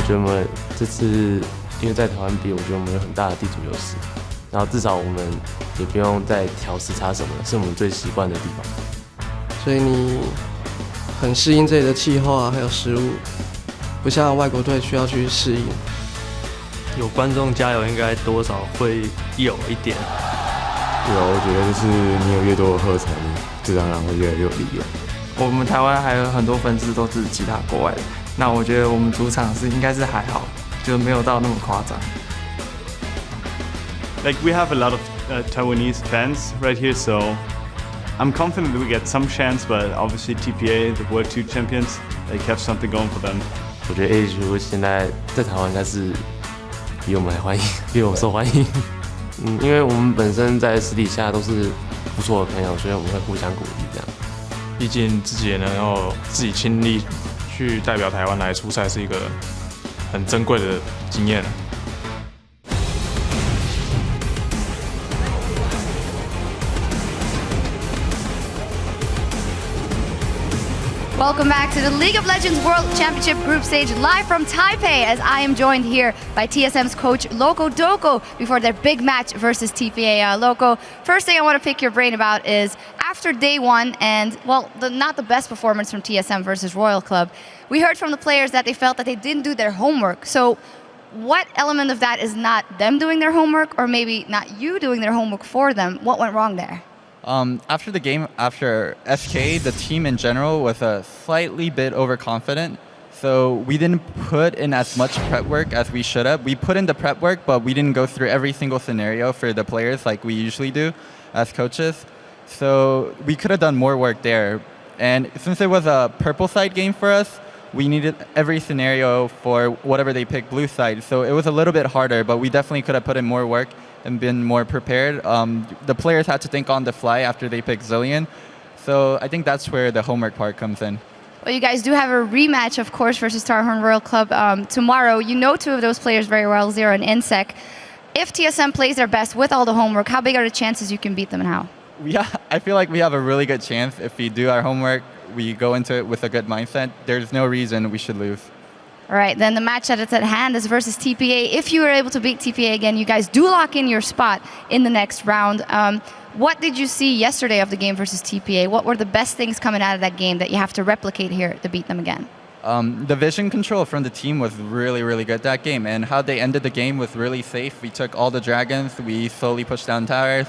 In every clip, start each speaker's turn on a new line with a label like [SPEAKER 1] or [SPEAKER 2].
[SPEAKER 1] 觉得我们这次因为在台湾比，我觉得我们有很大的地主优势，然后至少我们也不用再调时差什么的，是我们最习惯的地方。
[SPEAKER 2] 所以你很适应这里的气候啊，还有食物，不像外国队需要去适应。
[SPEAKER 3] 有观众加油，应该多少会有一点。
[SPEAKER 4] 对啊，我觉得就是你有越多的喝彩，你自然而然会越来越有力量。
[SPEAKER 5] 我们台湾还有很多粉丝都是其他国外的，那我觉得我们主场应该是还好，就没有到那么夸张。
[SPEAKER 6] Like we have a lot of Taiwanese fans right here, so I'm confident that we get some chance. But obviously TPA, the World Two Champions, they have something going for them.
[SPEAKER 1] 我觉得 AHU 现在在台湾应该是比我们还欢迎，比我们受欢迎。因为我们本身在私底下都是不错的朋友，所以我们会互相鼓励这样。
[SPEAKER 7] 毕竟自己也能够自己亲力去代表台湾来出赛，是一个很珍贵的经验。
[SPEAKER 8] Welcome back to the League of Legends World Championship Group Stage, live from Taipei, as I am joined here by TSM's coach Loco Doko before their big match versus TPA. Loco, first thing I want to pick your brain about is after day one and, well, not the best performance from TSM versus Royal Club, we heard from the players that they felt that they didn't do their homework. So what element of that is not them doing their homework, or maybe not you doing their homework for them? What went wrong there?
[SPEAKER 9] After the game, after SK, the team in general was a slightly bit overconfident. So we didn't put in as much prep work as we should have. We put in the prep work, but we didn't go through every single scenario for the players like we usually do as coaches. So we could have done more work there. And since it was a purple side game for us, we needed every scenario for whatever they picked blue side. So it was a little bit harder, but we definitely could have put in more work and been more prepared. The players had to think on the fly after they picked Zillion. So I think that's where the homework part comes in.
[SPEAKER 8] Well, you guys do have a rematch, of course, versus Starhorn Royal Club tomorrow. You know two of those players very well, Zero and Insec. If TSM plays their best with all the homework, how big are the chances you can beat them and how?
[SPEAKER 9] Yeah, I feel like we have a really good chance. If we do our homework, we go into it with a good mindset, there's no reason we should lose.
[SPEAKER 8] All right, then the match that is at hand is versus TPA. If you were able to beat TPA again, you guys do lock in your spot in the next round. What did you see yesterday of the game versus TPA? What were the best things coming out of that game that you have to replicate here to beat them again?
[SPEAKER 9] The vision control from the team was really, really good that game, and how they ended the game was really safe. We took all the dragons, we slowly pushed down towers.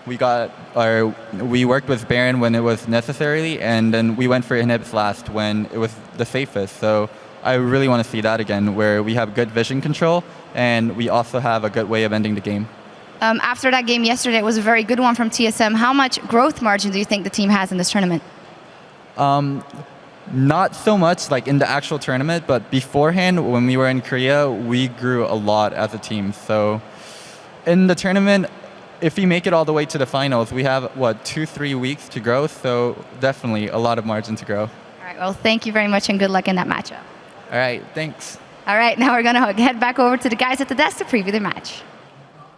[SPEAKER 9] We worked with Baron when it was necessary, and then we went for inhibs last when it was the safest. So I really want to see that again, where we have good vision control and we also have a good way of ending the game.
[SPEAKER 8] After that game yesterday, it was a very good one from TSM. How much growth margin do you think the team has in this tournament?
[SPEAKER 9] Not so much like in the actual tournament, but beforehand, when we were in Korea, we grew a lot as a team. So in the tournament, if we make it all the way to the finals, we have, 2-3 weeks to grow. So definitely a lot of margin to grow.
[SPEAKER 8] All right, well, thank you very much and good luck in that matchup.
[SPEAKER 9] All right, thanks.
[SPEAKER 8] All right, now we're going to head back over to the guys at the desk to preview the match.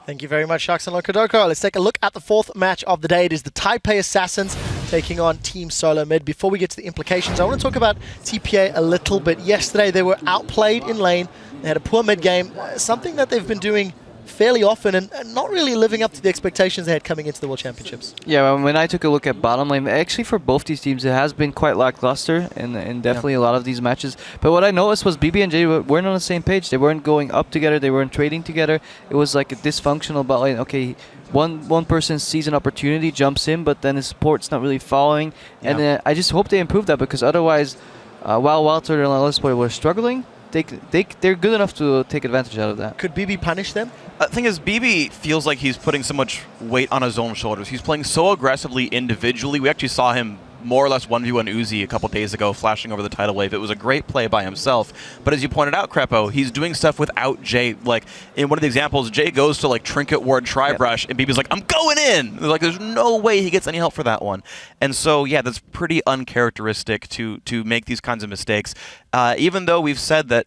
[SPEAKER 10] Thank you very much, Sharks and Lokodoko. Let's take a look at the fourth match of the day. It is the Taipei Assassins taking on Team Solo Mid. Before we get to the implications, I want to talk about TPA a little bit. Yesterday, they were outplayed in lane. They had a poor mid game, something that they've been doing fairly often and not really living up to the expectations they had coming into the World Championships.
[SPEAKER 11] Yeah, when I took a look at bottom lane, actually for both these teams, it has been quite lackluster in definitely a lot of these matches. But what I noticed was BB and J weren't on the same page. They weren't going up together. They weren't trading together. It was like a dysfunctional bot lane. Okay, one person sees an opportunity, jumps in, but then his support's not really following. Yeah. And I just hope they improve that, because otherwise, while WildTurtle and Lustboy were struggling, they're good enough to take advantage out of that.
[SPEAKER 10] Could BB punish them?
[SPEAKER 12] The thing is, Bebe feels like he's putting so much weight on his own shoulders. He's playing so aggressively individually. We actually saw him more or less 1v1 Uzi a couple days ago, flashing over the tidal wave. It was a great play by himself. But as you pointed out, Crepo, he's doing stuff without Jay. Like, in one of the examples, Jay goes to, like, Trinket Ward Tri-Brush, and Bebe's like, I'm going in! Like, there's no way he gets any help for that one. And so, yeah, that's pretty uncharacteristic to make these kinds of mistakes. Even though we've said that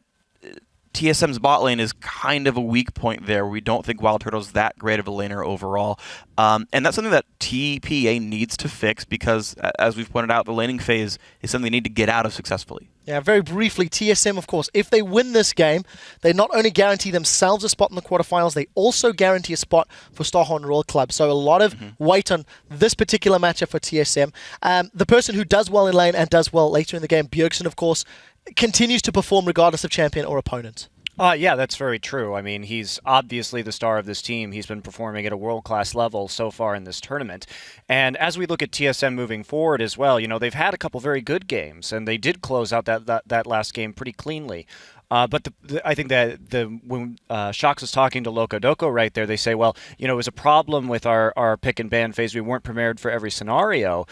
[SPEAKER 12] TSM's bot lane is kind of a weak point there. We don't think WildTurtle's that great of a laner overall. And that's something that TPA needs to fix because, as we've pointed out, the laning phase is something they need to get out of successfully.
[SPEAKER 10] Yeah, very briefly, TSM, of course, if they win this game, they not only guarantee themselves a spot in the quarterfinals, they also guarantee a spot for Starhorn Royal Club. So a lot of weight on this particular matchup for TSM. The person who does well in lane and does well later in the game, Bjergsen, of course, continues to perform regardless of champion or opponent.
[SPEAKER 13] Yeah, that's very true. I mean, he's obviously the star of this team. He's been performing at a world-class level so far in this tournament. And as we look at TSM moving forward as well, you know, they've had a couple very good games, and they did close out that last game pretty cleanly. But I think that when Shox was talking to Loco Doco right there, they say, well, you know, it was a problem with our pick and ban phase. We weren't prepared for every scenario.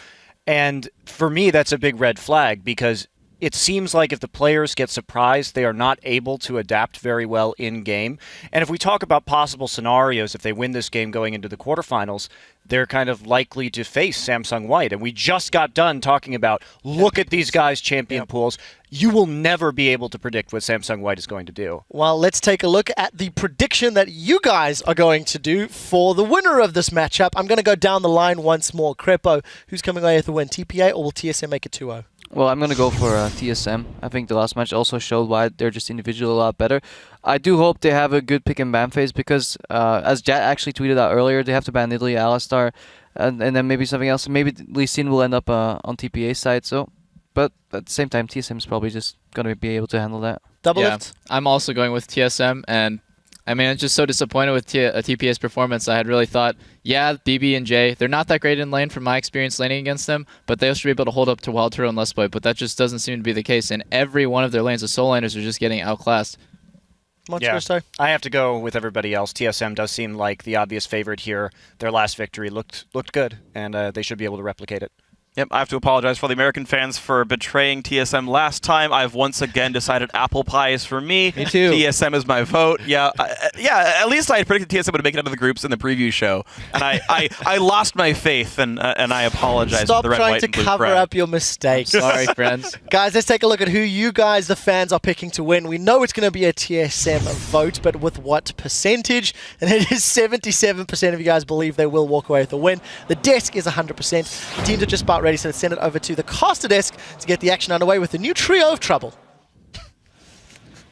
[SPEAKER 13] And for me, that's a big red flag because it seems like if the players get surprised, they are not able to adapt very well in-game. And if we talk about possible scenarios, if they win this game going into the quarterfinals, they're kind of likely to face Samsung White. And we just got done talking about, look at these guys' champion pools. You will never be able to predict what Samsung White is going to do.
[SPEAKER 10] Well, let's take a look at the prediction that you guys are going to do for the winner of this matchup. I'm going to go down the line once more. Crepo, who's coming away with the win, TPA or will TSM make it 2-0?
[SPEAKER 11] Well, I'm going to go for TSM. I think the last match also showed why they're just individually a lot better. I do hope they have a good pick and ban phase because, as Jat actually tweeted out earlier, they have to ban Italy, Alistar, and then maybe something else. Maybe Lee Sin will end up on TPA side. So, but at the same time, TSM is probably just going to be able to handle that.
[SPEAKER 10] Double lift?
[SPEAKER 14] I'm also going with TSM, and I mean, I'm just so disappointed with TPA's performance. I had really thought, yeah, Bebe and Jay, they're not that great in lane from my experience laning against them, but they should be able to hold up to WildTurtle and Lustboy, but that just doesn't seem to be the case. In every one of their lanes, the solo laners are just getting outclassed.
[SPEAKER 13] Yeah, I have to go with everybody else. TSM does seem like the obvious favorite here. Their last victory looked good, and they should be able to replicate it.
[SPEAKER 12] Yep, I have to apologize for the American fans for betraying TSM last time. I've once again decided apple pie is for me.
[SPEAKER 14] Me too.
[SPEAKER 12] TSM is my vote. Yeah, at least I had predicted TSM would make it out of the groups in the preview show. And I lost my faith, and I apologize.
[SPEAKER 10] Stop
[SPEAKER 12] for the red,
[SPEAKER 10] trying
[SPEAKER 12] white,
[SPEAKER 10] to
[SPEAKER 12] and blue
[SPEAKER 10] cover
[SPEAKER 12] crowd.
[SPEAKER 10] up your mistakes.
[SPEAKER 14] Sorry, friends.
[SPEAKER 10] Guys, let's take a look at who you guys, the fans, are picking to win. We know it's going to be a TSM vote, but with what percentage? And it is 77% of you guys believe they will walk away with the win. The desk is 100%. The teams are just about ready, so let's send it over to the caster desk to get the action underway with the new trio of trouble.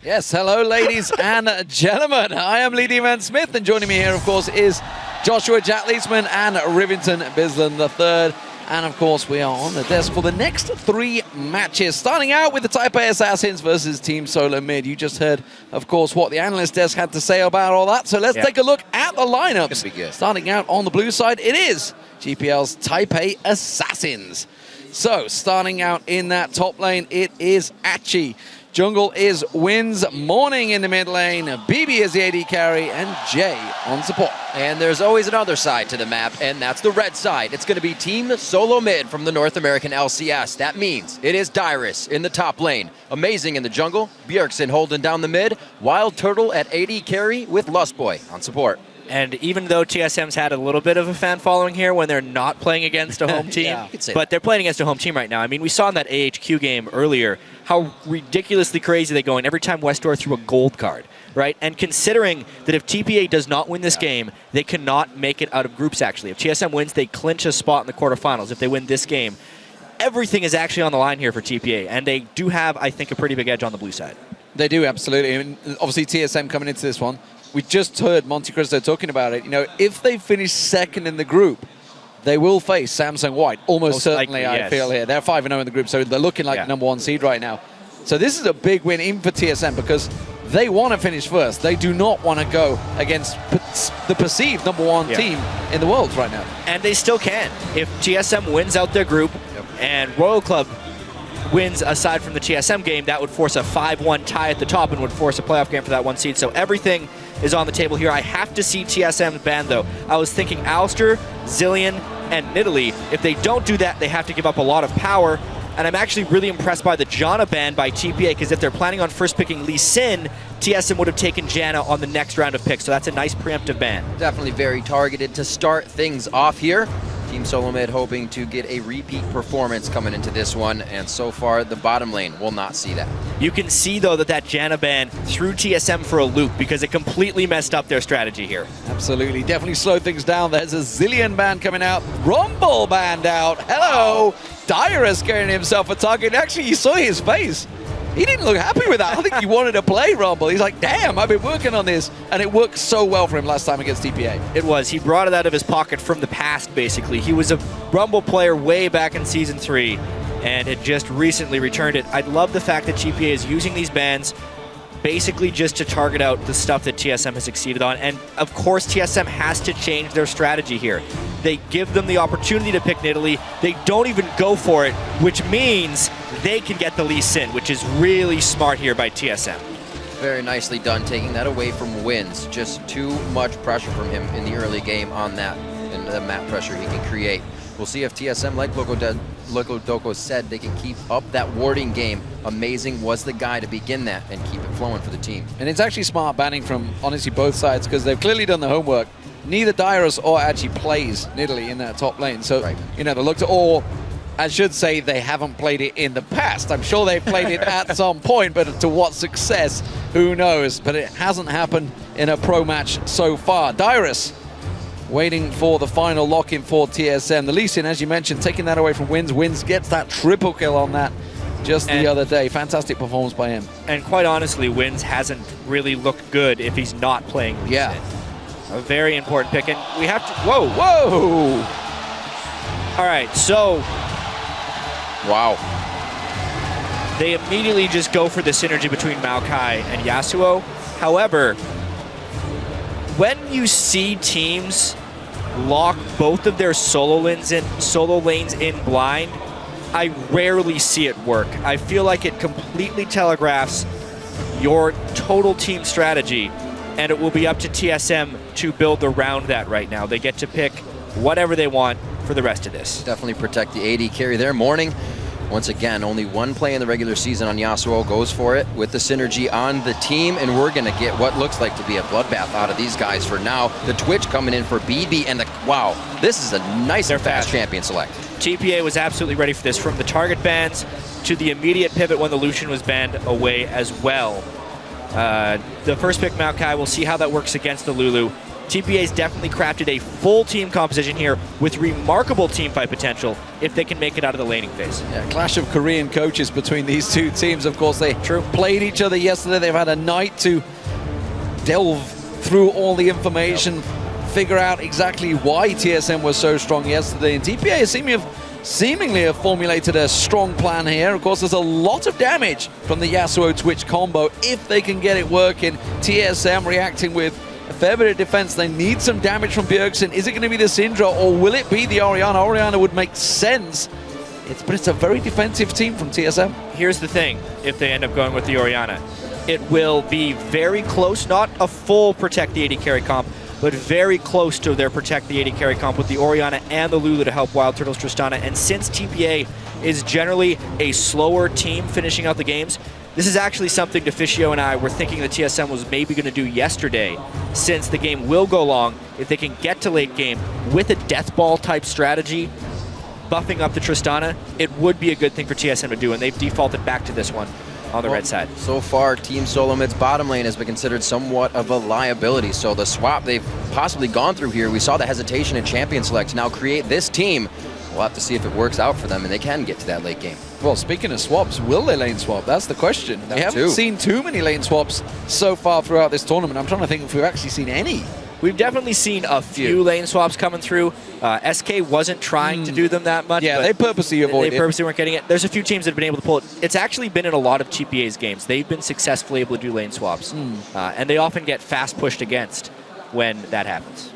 [SPEAKER 15] Yes, hello ladies and gentlemen. I am Lee D-Man Smith, and joining me here, of course, is Joshua Jatleesman and Rivington Bisland III. And of course, we are on the desk for the next 3 matches, starting out with the Type A Assassins versus Team Solo Mid. You just heard, of course, what the analyst desk had to say about all that. So let's take a look at the lineups. Starting out on the blue side, it is GPL's Type A Assassins. So, starting out in that top lane, it is Achie. Jungle is Wins, Morning in the mid lane, Bebe is the AD carry, and Jay on support.
[SPEAKER 16] And there's always another side to the map, and that's the red side. It's going to be Team Solo Mid from the North American LCS. That means it is Dyrus in the top lane, Amazing in the jungle, Bjergsen holding down the mid, WildTurtle at AD carry with Lustboy on support.
[SPEAKER 17] And even though TSM's had a little bit of a fan following here when they're not playing against a home team, but they're playing against a home team right now. I mean, we saw in that AHQ game earlier how ridiculously crazy they go in every time Westdoor threw a gold card, right? And considering that if TPA does not win this game, they cannot make it out of groups, actually. If TSM wins, they clinch a spot in the quarterfinals. If they win this game, everything is actually on the line here for TPA, and they do have, I think, a pretty big edge on the blue side.
[SPEAKER 15] They do, absolutely. I mean, obviously, TSM coming into this one, we just heard Monte Cristo talking about it. You know, if they finish second in the group, they will face Samsung White. Almost certainly,
[SPEAKER 17] likely,
[SPEAKER 15] I feel here. They're 5-0 in the group, so they're looking like the #1 seed right now. So this is a big win even for TSM because they want to finish first. They do not want to go against the perceived #1 team in the world right now.
[SPEAKER 17] And they still can. If TSM wins out their group and Royal Club wins aside from the TSM game, that would force a 5-1 tie at the top and would force a playoff game for that 1 seed. So everything is on the table here. I have to see TSM ban, though. I was thinking Alistair, Zillion, and Nidalee. If they don't do that, they have to give up a lot of power. And I'm actually really impressed by the Janna ban by TPA, because if they're planning on first picking Lee Sin, TSM would have taken Janna on the next round of picks. So that's a nice preemptive ban.
[SPEAKER 16] Definitely very targeted to start things off here. Team Solo Mid hoping to get a repeat performance coming into this one, and so far the bottom lane will not see that.
[SPEAKER 17] You can see, though, that Janna ban threw TSM for a loop because it completely messed up their strategy here.
[SPEAKER 15] Absolutely, definitely slowed things down. There's a Zillion ban coming out, Rumble banned out. Hello, Dyrus getting himself a target. Actually, you saw his face. He didn't look happy with that. I think he wanted to play Rumble. He's like, damn, I've been working on this. And it worked so well for him last time against TPA.
[SPEAKER 17] It was. He brought it out of his pocket from the past, basically. He was a Rumble player way back in Season 3 and had just recently returned it. I love the fact that TPA is using these bans basically just to target out the stuff that TSM has succeeded on. And, of course, TSM has to change their strategy here. They give them the opportunity to pick Nidalee. They don't even go for it, which means they can get the Lee Sin, which is really smart here by TSM.
[SPEAKER 16] Very nicely done, taking that away from Wins. Just too much pressure from him in the early game on that, and the map pressure he can create. We'll see if TSM, like Loco Doko said, they can keep up that warding game. Amazing was the guy to begin that and keep it flowing for the team.
[SPEAKER 15] And it's actually smart banning from, honestly, both sides, because they've clearly done the homework. Neither Dyrus or Achie plays Nidalee in that top lane. So, you know, they looked at, or I should say they haven't played it in the past. I'm sure they've played it at some point, but to what success, who knows? But it hasn't happened in a pro match so far. Dyrus waiting for the final lock-in for TSM. The Lee Sin, as you mentioned, taking that away from Wins. Wins gets that triple kill on that just the other day. Fantastic performance by him.
[SPEAKER 17] And quite honestly, Wins hasn't really looked good if he's not playing Lee Sin. A very important pick, and we have to... Whoa!
[SPEAKER 15] Whoa!
[SPEAKER 17] All right, so...
[SPEAKER 16] Wow.
[SPEAKER 17] They immediately just go for the synergy between Maokai and Yasuo. However, when you see teams lock both of their solo lanes in blind, I rarely see it work. I feel like it completely telegraphs your total team strategy, and it will be up to TSM to build around that right now. They get to pick whatever they want for the rest of this.
[SPEAKER 16] Definitely protect the AD carry there. Morning, once again, only one play in the regular season on Yasuo, goes for it with the synergy on the team, and we're going to get what looks like to be a bloodbath out of these guys for now. The Twitch coming in for Bebe, and wow, this is a nice and fast champion select.
[SPEAKER 17] TPA was absolutely ready for this, from the target bans to the immediate pivot when the Lucian was banned away as well. The first pick, Maokai, we'll see how that works against the Lulu. TPA's definitely crafted a full team composition here with remarkable team fight potential if they can make it out of the laning phase.
[SPEAKER 15] Yeah, clash of Korean coaches between these two teams. Of course, they played each other yesterday. They've had a night to delve through all the information, figure out exactly why TSM was so strong yesterday. And TPA seemingly have formulated a strong plan here. Of course, there's a lot of damage from the Yasuo Twitch combo if they can get it working. TSM reacting with a fair bit of defense. They need some damage from Bjergsen. Is it going to be the Syndra, or will it be the Orianna? Orianna would make sense, but it's a very defensive team from TSM.
[SPEAKER 17] Here's the thing, if they end up going with the Orianna, it will be very close, not a full protect the AD carry comp, but very close to their protect the AD carry comp with the Orianna and the Lulu to help WildTurtle's Tristana. And since TPA is generally a slower team finishing out the games, this is actually something Deficio and I were thinking that TSM was maybe going to do yesterday, since the game will go long. If they can get to late game with a death ball type strategy, buffing up the Tristana, it would be a good thing for TSM to do, and they've defaulted back to this one on the red side.
[SPEAKER 16] So far, Team Solo Mid's bottom lane has been considered somewhat of a liability. So the swap they've possibly gone through here, we saw the hesitation in Champion Select to now create this team. We'll have to see if it works out for them and they can get to that late game.
[SPEAKER 15] Well, speaking of swaps, will they lane swap? That's the question. We haven't seen too many lane swaps so far throughout this tournament. I'm trying to think if we've actually seen any.
[SPEAKER 17] We've definitely seen a few lane swaps coming through. SK wasn't trying to do them that much.
[SPEAKER 15] Yeah, they purposely avoided it.
[SPEAKER 17] They purposely weren't getting it. There's a few teams that have been able to pull it. It's actually been in a lot of TPA's games. They've been successfully able to do lane swaps. And they often get fast pushed against when that happens.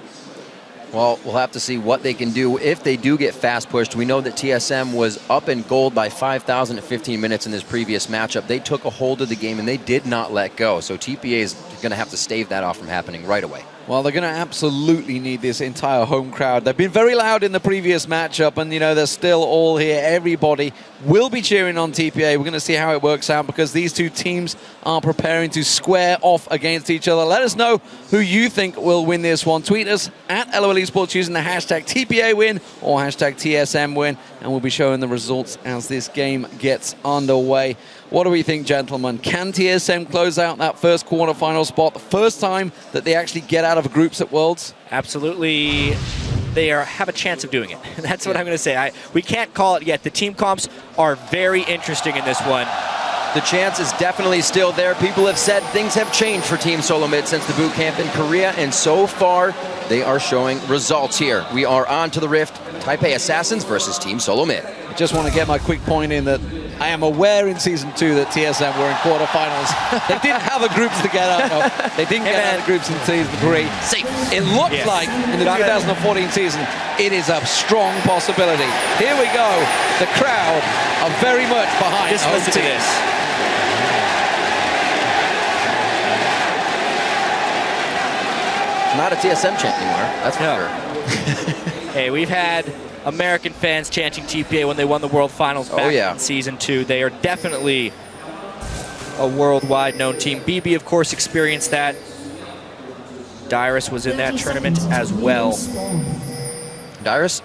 [SPEAKER 16] Well, we'll have to see what they can do if they do get fast pushed. We know that TSM was up in gold by 5,000 at 15 minutes in this previous matchup. They took a hold of the game and they did not let go. So TPA is going to have to stave that off from happening right away.
[SPEAKER 15] Well, they're going to absolutely need this entire home crowd. They've been very loud in the previous matchup, and, you know, they're still all here. Everybody will be cheering on TPA. We're going to see how it works out because these two teams are preparing to square off against each other. Let us know who you think will win this one. Tweet us at LOL Esports using the hashtag TPA win or hashtag TSM win, and we'll be showing the results as this game gets underway. What do we think, gentlemen? Can TSM close out that first quarterfinal spot, the first time that they actually get out of groups at Worlds?
[SPEAKER 17] Absolutely. They have a chance of doing it. That's what I'm going to say. We can't call it yet. The team comps are very interesting in this one.
[SPEAKER 16] The chance is definitely still there. People have said things have changed for Team Solo Mid since the boot camp in Korea, and so far they are showing results here. We are on to the Rift, Taipei Assassins versus Team Solo Mid.
[SPEAKER 15] I just want to get my quick point in that I am aware in Season 2 that TSM were in quarterfinals. They didn't have the groups to get out of. They didn't get out of the groups in Season 3. It looks like in the 2014 season, it is a strong possibility. Here we go. The crowd are very much behind.
[SPEAKER 17] Just listen to this.
[SPEAKER 16] Not a TSM chant anymore, that's for sure.
[SPEAKER 17] Hey, we've had American fans chanting TPA when they won the World Finals back in Season 2. They are definitely a worldwide known team. Bebe, of course, experienced that. Dyrus was in that tournament as well.
[SPEAKER 16] Dyrus,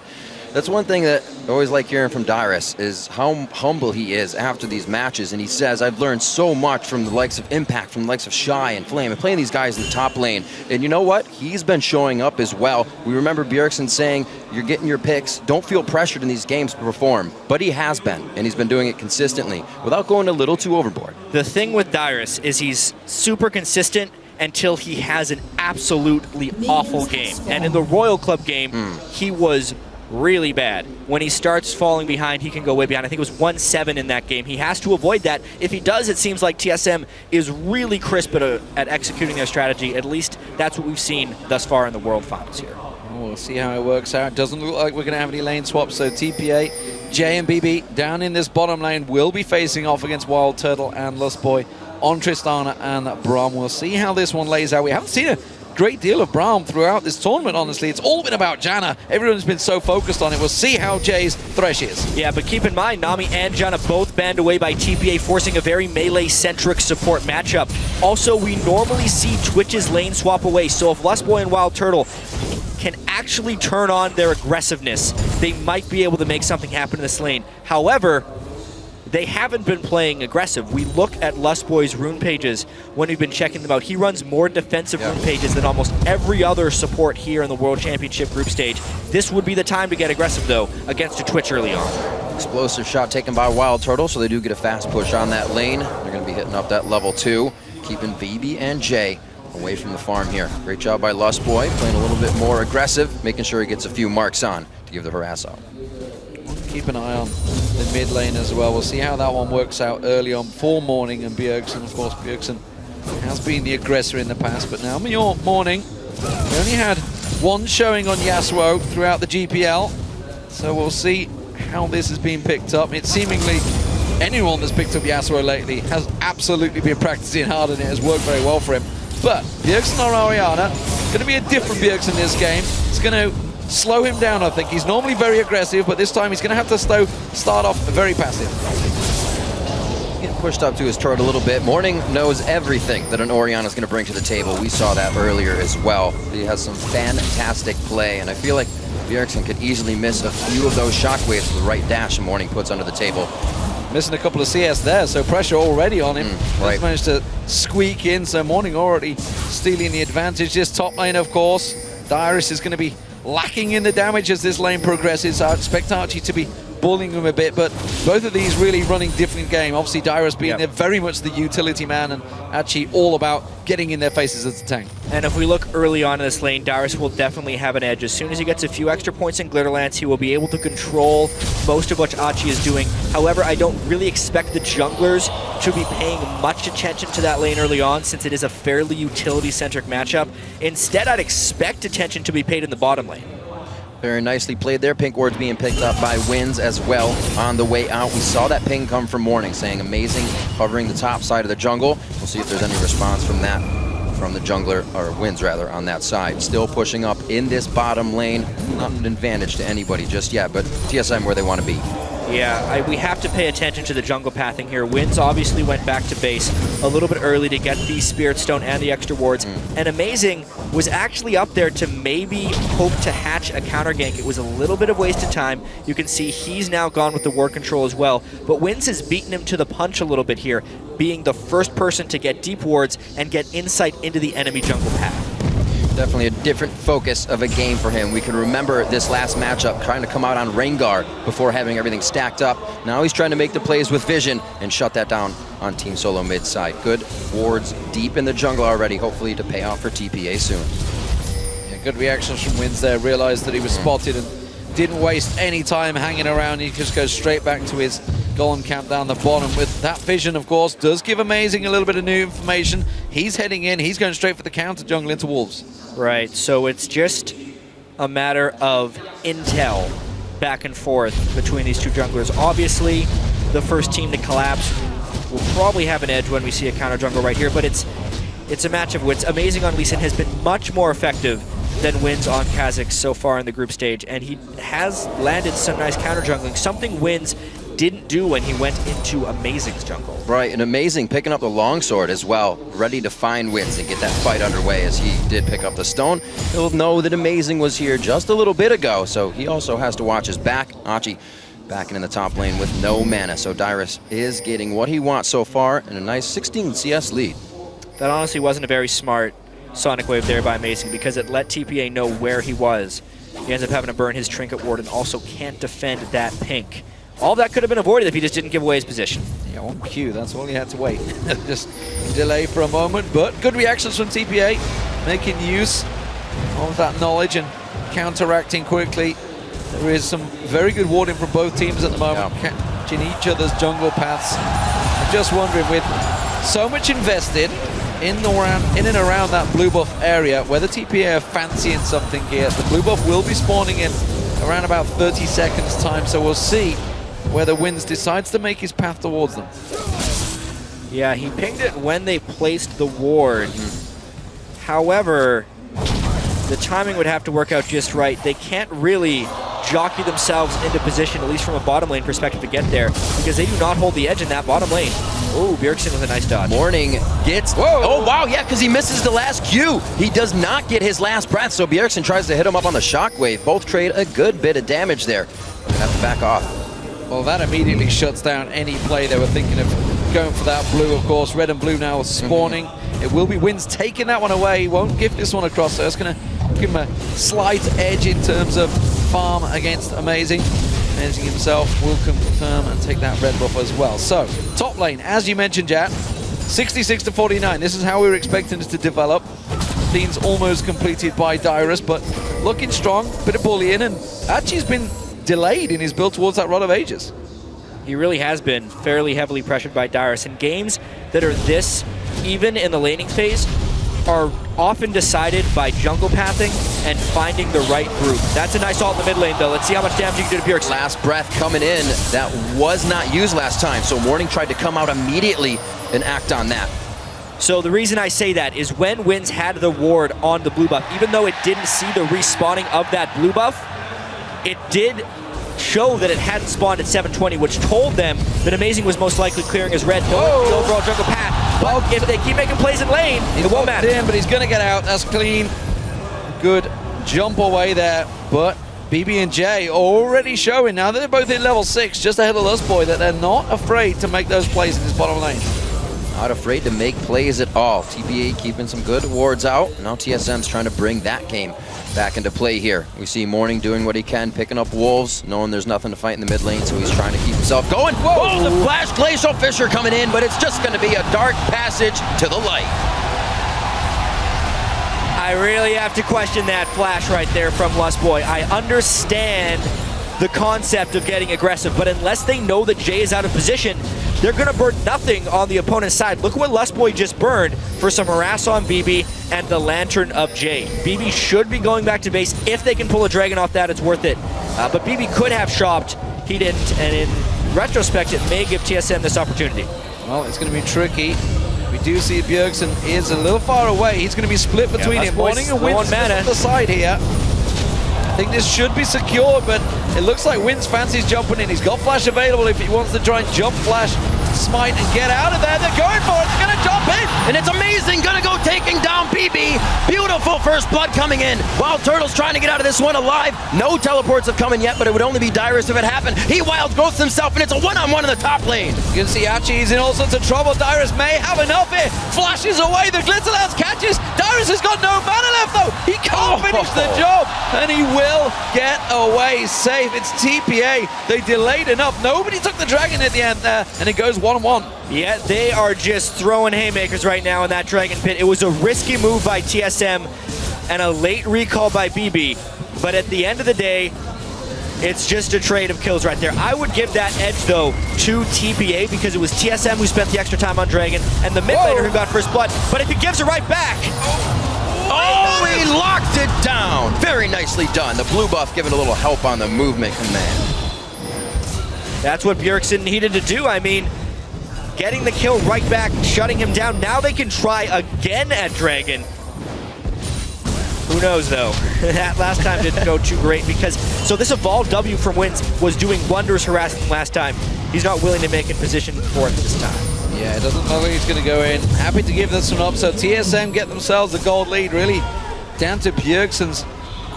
[SPEAKER 16] that's one thing that I always like hearing from Dyrus is how humble he is after these matches. And he says, I've learned so much from the likes of Impact, from the likes of Chieh and Flame, and playing these guys in the top lane. And you know what? He's been showing up as well. We remember Bjergsen saying, you're getting your picks. Don't feel pressured in these games to perform. But he has been, and he's been doing it consistently without going a little too overboard.
[SPEAKER 17] The thing with Dyrus is he's super consistent until he has an absolutely awful game. And in the Royal Club game, he was really bad. When he starts falling behind, he can go way behind. I think it was 1-7 in that game. He has to avoid that. If he does, it seems like TSM is really crisp at executing their strategy. At least that's what we've seen thus far in the World Finals here.
[SPEAKER 15] We'll see how it works out. Doesn't look like we're going to have any lane swaps, so TPA, J and Bebe down in this bottom lane will be facing off against WildTurtle and Lustboy on Tristana and Braum. We'll see how this one lays out. We haven't seen a great deal of Braum throughout this tournament, honestly. It's all been about Janna. Everyone's been so focused on it. We'll see how Jay's Thresh is.
[SPEAKER 17] Yeah, but keep in mind, Nami and Janna both banned away by TPA, forcing a very melee-centric support matchup. Also, we normally see Twitch's lane swap away, so if Lustboy and WildTurtle can actually turn on their aggressiveness, they might be able to make something happen in this lane. However, they haven't been playing aggressive. We look at Lustboy's rune pages when we've been checking them out. He runs more defensive rune pages than almost every other support here in the World Championship group stage. This would be the time to get aggressive, though, against a Twitch early on.
[SPEAKER 16] Explosive shot taken by WildTurtle, so they do get a fast push on that lane. They're going to be hitting up that level 2, keeping Bebe and Jay away from the farm here. Great job by Lustboy, playing a little bit more aggressive, making sure he gets a few marks on to give the harass out.
[SPEAKER 15] Keep an eye on the mid lane as well. We'll see how that one works out early on for Morning and Bjergsen. Of course, Bjergsen has been the aggressor in the past, but now Morning, we only had one showing on Yasuo throughout the GPL, so we'll see how this has been picked up. It's seemingly anyone that's picked up Yasuo lately has absolutely been practicing hard, and it has worked very well for him. But Bjergsen or Orianna, going to be a different Bjergsen in this game. It's going to slow him down, I think. He's normally very aggressive, but this time he's going to have to start off very passive.
[SPEAKER 16] Getting pushed up to his turret a little bit. Morning knows everything that an Orianna is going to bring to the table. We saw that earlier as well. He has some fantastic play, and I feel like Bjergsen could easily miss a few of those shockwaves with the right dash and Morning puts under the table.
[SPEAKER 15] Missing a couple of CS there, so pressure already on him. Just managed to squeak in, so Morning already stealing the advantage. This top lane, of course, Dyrus is going to be lacking in the damage as this lane progresses. I expect Achie to be bullying him a bit, but both of these really running different game. Obviously, Dyrus being there very much the utility man, and Achie all about getting in their faces as a tank.
[SPEAKER 17] And if we look early on in this lane, Dyrus will definitely have an edge. As soon as he gets a few extra points in Glitterlance, he will be able to control most of what Achie is doing. However, I don't really expect the junglers to be paying much attention to that lane early on, since it is a fairly utility-centric matchup. Instead, I'd expect attention to be paid in the bottom lane.
[SPEAKER 16] Very nicely played there. Pink wards being picked up by Wins as well on the way out. We saw that ping come from Morning, saying amazing, covering the top side of the jungle. We'll see if there's any response from that from the jungler, or wins rather, on that side. Still pushing up in this bottom lane. Not an advantage to anybody just yet, but TSM where they want to be.
[SPEAKER 17] Yeah, we have to pay attention to the jungle pathing here. Wins obviously went back to base a little bit early to get the Spirit Stone and the extra wards. And Amazing was actually up there to maybe hope to hatch a counter gank. It was a little bit of wasted time. You can see he's now gone with the ward control as well. But Wins has beaten him to the punch a little bit here, being the first person to get deep wards and get insight into the enemy jungle path.
[SPEAKER 16] Definitely a different focus of a game for him. We can remember this last matchup trying to come out on Rengar before having everything stacked up. Now he's trying to make the plays with vision and shut that down on Team Solo mid side. Good wards deep in the jungle already, hopefully to pay off for TPA soon.
[SPEAKER 15] Yeah, good reactions from Wins there. Realized that he was spotted and didn't waste any time hanging around. He just goes straight back to his golem camp down the bottom. With that vision, of course, does give Amazing a little bit of new information. He's heading in. He's going straight for the counter jungle into Wolves.
[SPEAKER 17] Right, so it's just a matter of intel back and forth between these two junglers. Obviously, the first team to collapse will probably have an edge when we see a counter jungle right here, but it's a match of wits. Amazing on Lee Sin has been much more effective than Wins on Kha'Zix so far in the group stage, and he has landed some nice counter jungling, something Wins didn't do when he went into Amazing's jungle.
[SPEAKER 16] Right, and Amazing picking up the longsword as well, ready to find Wins and get that fight underway as he did pick up the stone. He'll know that Amazing was here just a little bit ago, so he also has to watch his back. Achie backing in the top lane with no mana, so Dyrus is getting what he wants so far and a nice 16 CS lead.
[SPEAKER 17] That honestly wasn't a very smart Sonic Wave there by Amazing because it let TPA know where he was. He ends up having to burn his Trinket Ward and also can't defend that pink. All that could have been avoided if he just didn't give away his position.
[SPEAKER 15] Yeah, on cue, that's all he had to wait. Just delay for a moment, but good reactions from TPA, making use of that knowledge and counteracting quickly. There is some very good warding from both teams at the moment, catching each other's jungle paths. I'm just wondering, with so much invested in and around that blue buff area, whether TPA are fancying something here. The blue buff will be spawning in around about 30 seconds time, so we'll see whether Wins decides to make his path towards them.
[SPEAKER 17] Yeah, he pinged it when they placed the ward. However, the timing would have to work out just right. They can't really jockey themselves into position, at least from a bottom lane perspective, to get there, because they do not hold the edge in that bottom lane. Oh, Bjergsen with a nice dodge.
[SPEAKER 16] Morning gets... Whoa! Oh, wow, yeah, because he misses the last Q. He does not get his last breath, so Bjergsen tries to hit him up on the shockwave. Both trade a good bit of damage there. They're gonna have to back off.
[SPEAKER 15] Well, that immediately shuts down any play they were thinking of going for that blue, of course. Red and blue now spawning. It will be Wins taking that one away. He won't give this one across, so it's going to give him a slight edge in terms of farm against Amazing. Amazing himself will confirm and take that red buff as well. So, top lane, as you mentioned, Jat, 66 to 49. This is how we were expecting this to develop. Clean's almost completed by Dyrus, but looking strong, bit of bullying, and Achie's been delayed in his build towards that Rod of Ages.
[SPEAKER 17] He really has been fairly heavily pressured by Dyrus, and games that are this even in the laning phase are often decided by jungle pathing and finding the right group. That's a nice ult in the mid lane, though. Let's see how much damage you can do to Bjergsen.
[SPEAKER 16] Last breath coming in. That was not used last time, so Morning tried to come out immediately and act on that.
[SPEAKER 17] So the reason I say that is when Wins had the ward on the blue buff, even though it didn't see the respawning of that blue buff, it did show that it hadn't spawned at 720, which told them that Amazing was most likely clearing his red, knowing the overall jungle path. But if they keep making plays in lane, it won't matter.
[SPEAKER 15] In, but he's going to get out. That's clean. Good jump away there. But Bebe and Chieh already showing, now that they're both in level 6, just ahead of Lustboy, that they're not afraid to make those plays in this bottom lane.
[SPEAKER 16] Not afraid to make plays at all. TPA keeping some good wards out. Now TSM's trying to bring that game back into play here. We see Morning doing what he can, picking up wolves, knowing there's nothing to fight in the mid lane, so he's trying to keep himself going. Whoa, the flash Glacial Fissure coming in, but it's just going to be a dark passage to the light.
[SPEAKER 17] I really have to question that flash right there from Lustboy. I understand the concept of getting aggressive, but unless they know that Chieh is out of position, they're going to burn nothing on the opponent's side. Look what Lustboy just burned for some harass on Bebe and the Lantern of Chieh. Bebe should be going back to base. If they can pull a dragon off that, it's worth it. But Bebe could have shopped. He didn't, and in retrospect, it may give TSM this opportunity.
[SPEAKER 15] Well, it's going to be tricky We do see Bjergsen is a little far away. He's going to be split between him. Morning and Wins on the side here. I think this should be secure, but it looks like Wins fancies jumping in. He's got Flash available if he wants to try and jump Flash, smite, and get out of there. They're going for it. They're going to jump in.
[SPEAKER 16] And it's amazing. Gonna go taking down Bebe. Beautiful first blood coming in. WildTurtle's trying to get out of this one alive. No teleports have come in yet, but it would only be Dyrus if it happened. He wild growths himself, and it's a one-on-one in the top lane.
[SPEAKER 15] You can see Achie is in all sorts of trouble. Dyrus may have enough here. Flashes away. The Glitter Lance catches. Dyrus has got no mana left, though. He can't finish the job, and he will get away safe. It's TPA. They delayed enough. Nobody took the dragon at the end there, and it goes 1-1.
[SPEAKER 17] Yeah, they are just throwing haymakers right now in that Dragon Pit. It was a risky move by TSM and a late recall by Bebe, but at the end of the day, it's just a trade of kills right there. I would give that edge, though, to TPA because it was TSM who spent the extra time on Dragon and the mid laner who got first blood, but if he gives it right back...
[SPEAKER 16] Oh, he locked it down. Very nicely done. The blue buff giving a little help on the movement command.
[SPEAKER 17] That's what Bjergsen needed to do. I mean, getting the kill right back, shutting him down. Now they can try again at Dragon. Who knows, though? That last time didn't go too great because... So this evolved W from Wins was doing wonders harassing last time. He's not willing to make a position for it this time.
[SPEAKER 15] Yeah, it doesn't look like he's going to go in. Happy to give this one up. So TSM get themselves the gold lead, really down to Bjergsen's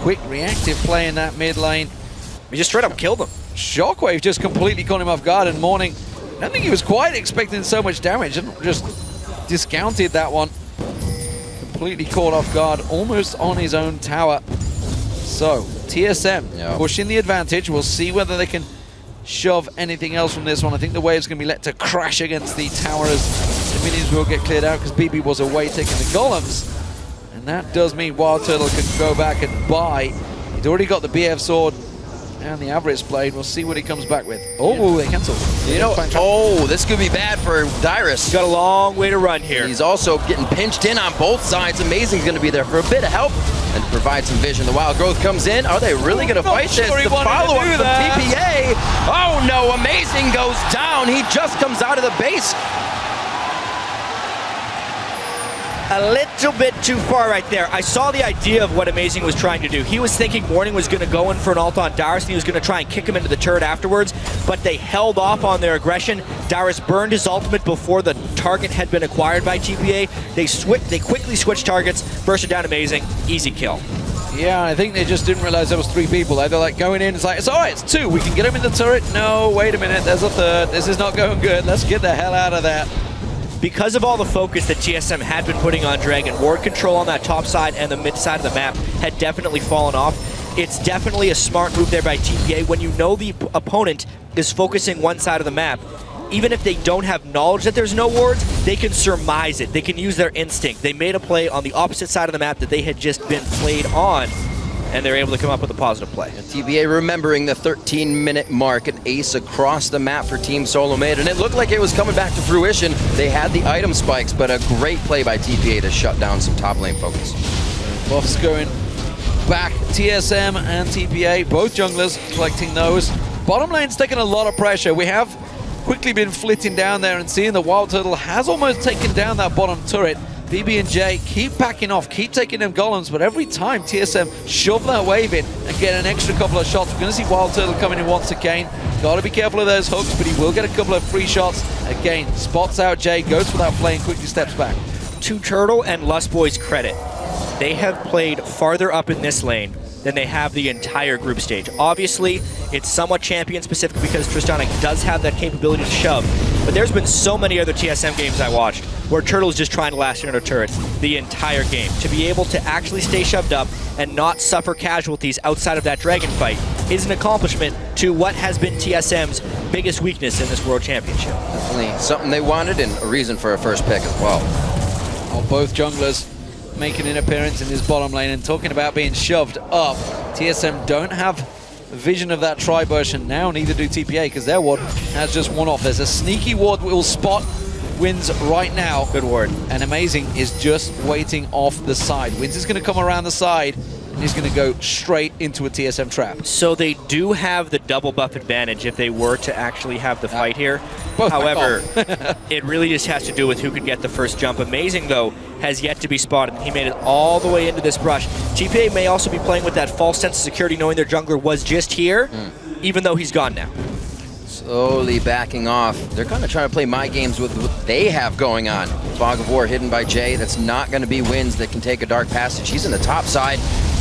[SPEAKER 15] quick reactive play in that mid lane.
[SPEAKER 17] He just straight up killed him.
[SPEAKER 15] Shockwave just completely caught him off guard, and Morning, I don't think he was quite expecting so much damage, and just discounted that one. Completely caught off guard, almost on his own tower. So, TSM pushing the advantage. We'll see whether they can shove anything else from this one. I think the wave's going to be let to crash against the tower as the minions will get cleared out because Bebe was away taking the golems. And that does mean WildTurtle can go back and buy. He'd already got the BF sword and the Avarice blade. We'll see what he comes back with. Oh, they cancelled.
[SPEAKER 16] You know, oh, this could be bad for Dyrus.
[SPEAKER 17] He's got a long way to run here.
[SPEAKER 16] He's also getting pinched in on both sides. Amazing's going to be there for a bit of help and provide some vision. The Wild Growth comes in. Are they really going to fight this? The follow-up from TPA. Oh, no. Amazing goes down. He just comes out of the base.
[SPEAKER 17] A little bit too far right there. I saw the idea of what Amazing was trying to do. He was thinking Morning was going to go in for an ult on Dyrus and he was going to try and kick him into the turret afterwards, but they held off on their aggression. Dyrus burned his ultimate before the target had been acquired by TPA. They quickly switched targets, bursted down Amazing, easy kill.
[SPEAKER 15] Yeah, I think they just didn't realize there was 3 people. They're like going in, it's like, it's all right, it's 2. We can get him in the turret. No, wait a minute, there's a 3rd. This is not going good. Let's get the hell out of that.
[SPEAKER 17] Because of all the focus that TSM had been putting on Dragon, ward control on that top side and the mid side of the map had definitely fallen off. It's definitely a smart move there by TPA. When you know the opponent is focusing one side of the map, even if they don't have knowledge that there's no wards, they can surmise it. They can use their instinct. They made a play on the opposite side of the map that they had just been played on, and they're able to come up with a positive play.
[SPEAKER 16] And TPA remembering the 13-minute mark, an ace across the map for Team Solo Mid, and it looked like it was coming back to fruition. They had the item spikes, but a great play by TPA to shut down some top lane focus.
[SPEAKER 15] Buffs going back. TSM and TPA, both junglers collecting those. Bottom lane's taking a lot of pressure. We have quickly been flitting down there and seeing the WildTurtle has almost taken down that bottom turret. Bebe and Jay keep backing off, keep taking them golems, but every time TSM shove that wave in and get an extra couple of shots, we're going to see WildTurtle coming in once again. Got to be careful of those hooks, but he will get a couple of free shots. Again, spots out Jay, goes for that play and quickly steps back.
[SPEAKER 17] To Turtle and Lustboy's credit, they have played farther up in this lane than they have the entire group stage. Obviously, it's somewhat champion specific because Tristana does have that capability to shove, but there's been so many other TSM games I watched where Turtle's just trying to last under turrets the entire game. To be able to actually stay shoved up and not suffer casualties outside of that dragon fight is an accomplishment to what has been TSM's biggest weakness in this World Championship.
[SPEAKER 16] Definitely something they wanted and a reason for a first pick as well.
[SPEAKER 15] Oh, both junglers making an appearance in this bottom lane and talking about being shoved up. TSM don't have vision of that tri-bush, and now neither do TPA because their ward has just one off. There's a sneaky ward will spot Wins right now.
[SPEAKER 17] Good ward.
[SPEAKER 15] And Amazing is just waiting off the side. Wins is going to come around the side and he's going to go straight into a TSM trap.
[SPEAKER 17] So they do have the double buff advantage if they were to actually have the fight here. However, it really just has to do with who could get the first jump. Amazing, though, has yet to be spotted. He made it all the way into this brush. TPA may also be playing with that false sense of security, knowing their jungler was just here, even though he's gone now.
[SPEAKER 16] Slowly backing off. They're kind of trying to play my games with what they have going on. Fog of War hidden by Jay. That's not going to be wins that can take a dark passage. He's in the top side.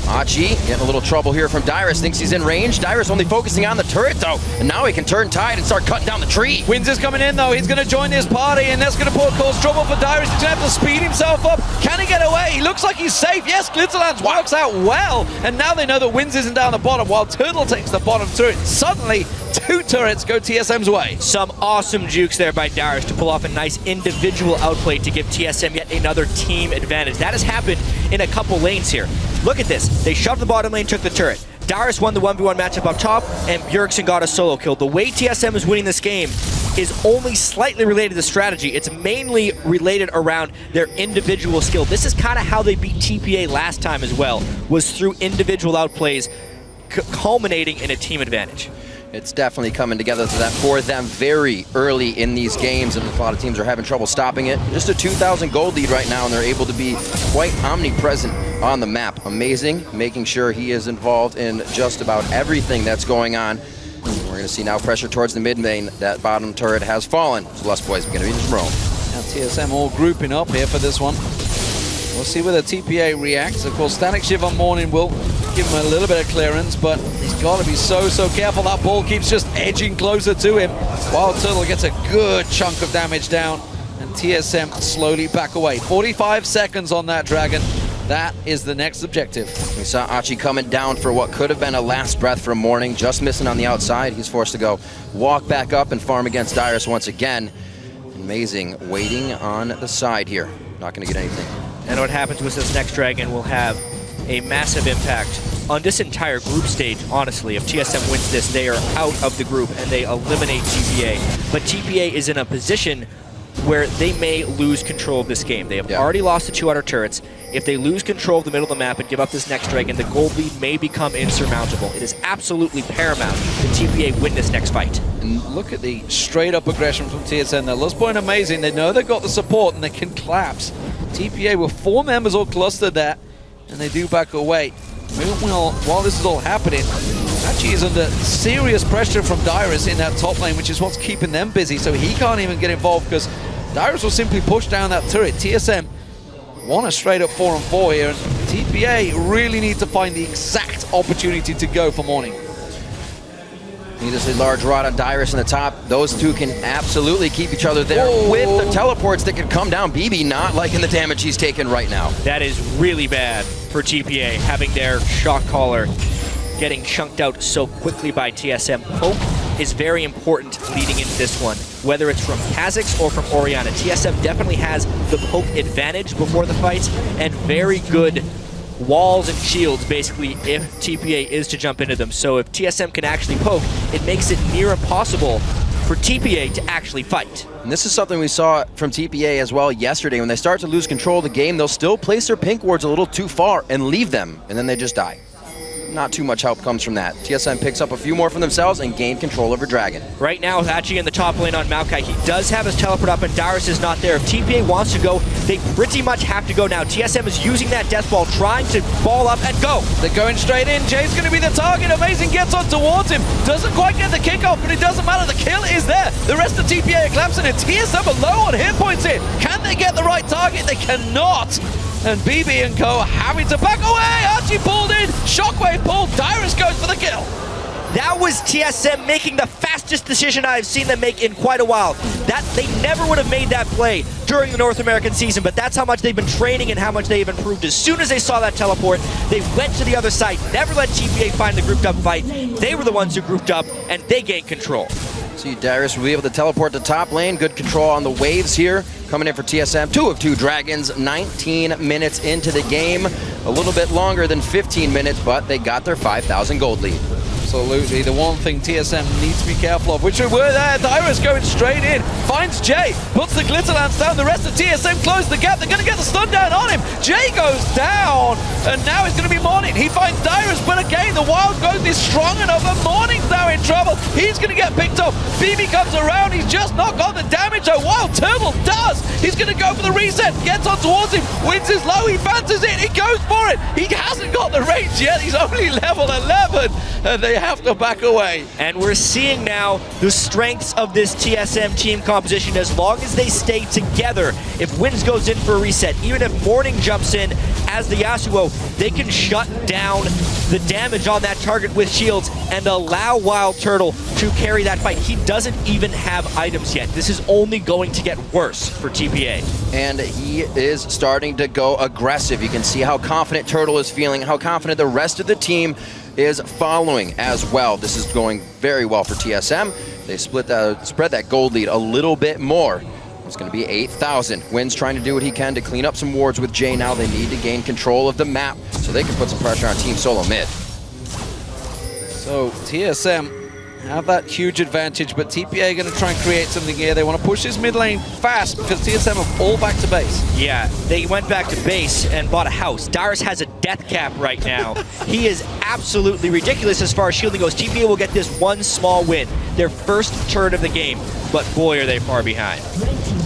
[SPEAKER 16] Achie getting a little trouble here from Dyrus. Thinks he's in range. Dyrus only focusing on the turret, though. And now he can turn tide and start cutting down the tree.
[SPEAKER 15] Wins is coming in, though. He's going to join this party, and that's going to cause trouble for Dyrus. He's going to have to speed himself up. Can he get away? He looks like he's safe. Yes, Glitterlands works out well. And now they know that Wins isn't down the bottom, while Turtle takes the bottom turret. Suddenly, 2 turrets go TSM's way.
[SPEAKER 17] Some awesome jukes there by Dyrus to pull off a nice individual outplay to give TSM yet another team advantage. That has happened in a couple lanes here. Look at this. They shoved the bottom lane, took the turret. Dyrus won the 1v1 matchup up top, and Bjergsen got a solo kill. The way TSM is winning this game is only slightly related to strategy. It's mainly related around their individual skill. This is kind of how they beat TPA last time as well, was through individual outplays culminating in a team advantage.
[SPEAKER 16] It's definitely coming together for them very early in these games, and a lot of teams are having trouble stopping it. Just a 2,000 gold lead right now, and they're able to be quite omnipresent on the map. Amazing, making sure he is involved in just about everything that's going on. We're going to see now pressure towards the mid lane. That bottom turret has fallen. So Lustboy's going to be just roam.
[SPEAKER 15] Now TSM all grouping up here for this one. We'll see whether TPA reacts. Of course, Static Shiver Morning will give him a little bit of clearance, but he's got to be so careful. That ball keeps just edging closer to him. WildTurtle gets a good chunk of damage down, and TSM slowly back away. 45 seconds on that dragon. That is the next objective.
[SPEAKER 16] We saw Achie coming down for what could have been a last breath from Morning, just missing on the outside. He's forced to go walk back up and farm against Dyrus once again. Amazing, waiting on the side here. Not going to get anything.
[SPEAKER 17] And what happens with this next dragon will have a massive impact on this entire group stage, honestly. If TSM wins this, they are out of the group and they eliminate TPA. But TPA is in a position where they may lose control of this game. They have already lost the 2 outer turrets. If they lose control of the middle of the map and give up this next dragon, the gold lead may become insurmountable. It is absolutely paramount that TPA win this next fight.
[SPEAKER 15] And look at the straight-up aggression from TSM there. Lustboy amazing. They know they've got the support and they can collapse. TPA with 4 members all clustered there, and they do back away. Meanwhile, while this is all happening, Achie is under serious pressure from Dyrus in that top lane, which is what's keeping them busy, so he can't even get involved because Dyrus will simply push down that turret. TSM want a straight-up 4-on-4 here, and TPA really need to find the exact opportunity to go for Morning.
[SPEAKER 16] Needlessly large rod on Dyrus in the top. Those two can absolutely keep each other there with the teleports that can come down. Bebe not liking the damage he's taking right now.
[SPEAKER 17] That is really bad for TPA, having their shock caller getting chunked out so quickly by TSM. Poke is very important leading into this one, whether it's from Kha'Zix or from Orianna. TSM definitely has the poke advantage before the fights, and very good walls and shields, basically, if TPA is to jump into them. So if TSM can actually poke, it makes it near impossible for TPA to actually fight.
[SPEAKER 16] And this is something we saw from TPA as well yesterday. When they start to lose control of the game, they'll still place their pink wards a little too far and leave them, and then they just die. Not too much help comes from that. TSM picks up a few more for themselves and gain control over Dragon.
[SPEAKER 17] Right now, with Achie in the top lane on Maokai, he does have his teleport up, and Dyrus is not there. If TPA wants to go, they pretty much have to go now. TSM is using that death ball, trying to ball up and go.
[SPEAKER 15] They're going straight in. Jay's going to be the target. Amazing gets on towards him. Doesn't quite get the kickoff, but it doesn't matter. The kill is there. The rest of TPA are collapsing, and TSM are low on hit points here. Can they get the right target? They cannot. And Bebe and co having to back away. Achie pulled in. Shockwave pulled. Dyrus goes for the kill.
[SPEAKER 17] That was TSM making the fastest decision I've seen them make in quite a while. That they never would have made that play during the North American season, but that's how much they've been training and how much they've improved. As soon as they saw that teleport, they went to the other side, never let TPA find the grouped up fight. They were the ones who grouped up, and they gained control.
[SPEAKER 16] See, Dyrus will be able to teleport to top lane. Good control on the waves here. Coming in for TSM, 2 of 2 dragons, 19 minutes into the game. A little bit longer than 15 minutes, but they got their 5,000 gold lead.
[SPEAKER 15] Absolutely. The one thing TSM needs to be careful of, which we're there. Dyrus going straight in, finds Jay, puts the glitter lance down. The rest of TSM close the gap. They're going to get the stun down on him. Jay goes down, and now it's going to be Morning. He finds Dyrus, but again, the wild growth is strong enough, and Morning's now in trouble. He's going to get picked up. Bebe comes around. He's just not got the damage, though. WildTurtle does. He's going to go for the reset. Gets on towards him. Wins his low. He fancies it. He goes for it. He hasn't got the range yet. He's only level 11, and they have to back away.
[SPEAKER 17] And we're seeing now the strengths of this TSM team composition as long as they stay together. If Wins goes in for a reset, even if Morning jumps in as the Yasuo, they can shut down the damage on that target with shields and allow WildTurtle to carry that fight. He doesn't even have items yet. This is only going to get worse for TPA.
[SPEAKER 16] And he is starting to go aggressive. You can see how confident Turtle is feeling, how confident the rest of the team is following as well. This is going very well for TSM. They spread that gold lead a little bit more. It's going to be 8,000. Wins trying to do what he can to clean up some wards with Jay now. They need to gain control of the map so they can put some pressure on Team Solo Mid.
[SPEAKER 15] So TSM have that huge advantage, but TPA are going to try and create something here. They want to push this mid lane fast because TSM are all back to base.
[SPEAKER 17] Yeah, they went back to base and bought a house. Dyrus has a death cap right now. He is absolutely ridiculous as far as shielding goes. TPA will get this one small win, their first turn of the game, but boy, are they far behind.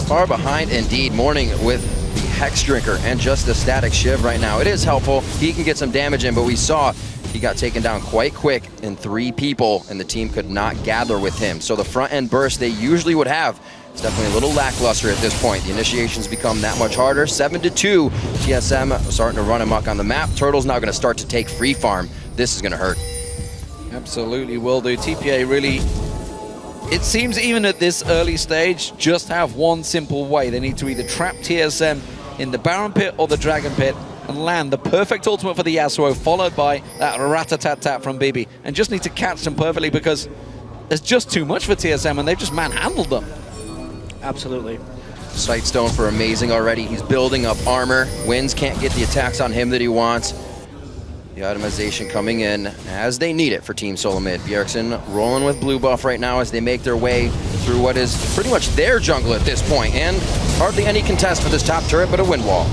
[SPEAKER 16] Far behind indeed. Morning with the Hex Drinker and just the Static Shiv right now. It is helpful. He can get some damage in, but we saw he got taken down quite quick in 3 people, and the team could not gather with him. So the front end burst they usually would have, it's definitely a little lackluster at this point. The initiations become that much harder. 7-2, TSM starting to run amok on the map. Turtle's now going to start to take free farm. This is going to hurt.
[SPEAKER 15] Absolutely will do. TPA really, it seems even at this early stage, just have one simple way. They need to either trap TSM in the Baron Pit or the Dragon Pit and land the perfect ultimate for the Yasuo, followed by that rat-a-tat-tat from Bebe, and just need to catch them perfectly because there's just too much for TSM and they've just manhandled them.
[SPEAKER 17] Absolutely.
[SPEAKER 16] Sightstone for Amazing already. He's building up armor. Wins can't get the attacks on him that he wants. The itemization coming in as they need it for Team Solo Mid. Bjergsen rolling with blue buff right now as they make their way through what is pretty much their jungle at this point, and hardly any contest for this top turret but a wind wall.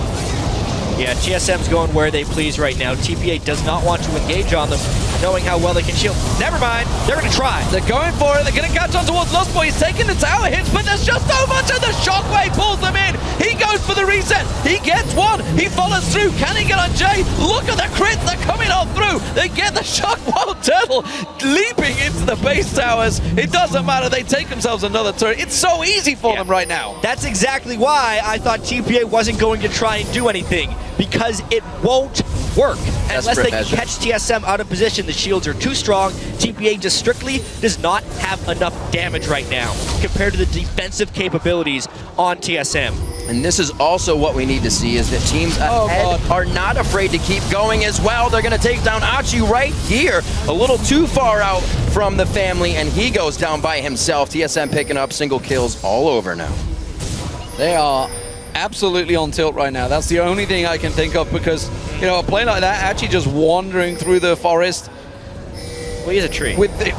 [SPEAKER 17] Yeah, TSM's going where they please right now. TPA does not want to engage on them, knowing how well they can shield. Never mind, they're going to try.
[SPEAKER 15] They're going for it. They're going to catch on towards Lustboy. He's taking the tower hits, but there's just so much, and the shockwave pulls them in. He goes for the reset. He gets one. He follows through. Can he get on Jay? Look at the crits. They're coming on through. They get the shock. WildTurtle leaping into the base towers. It doesn't matter. They take themselves another turret. It's so easy for them right now.
[SPEAKER 17] That's exactly why I thought TPA wasn't going to try and do anything, because it won't work unless they can catch TSM out of position. The shields are too strong. TPA just strictly does not have enough damage right now compared to the defensive capabilities on TSM.
[SPEAKER 16] And this is also what we need to see, is that teams ahead are not afraid to keep going as well. They're going to take down Achie right here, a little too far out from the family, and he goes down by himself. TSM picking up single kills all over now.
[SPEAKER 15] They are absolutely on tilt right now. That's the only thing I can think of, because, you know, a play like that, actually just wandering through the forest.
[SPEAKER 17] Well, he's a tree.
[SPEAKER 15] With the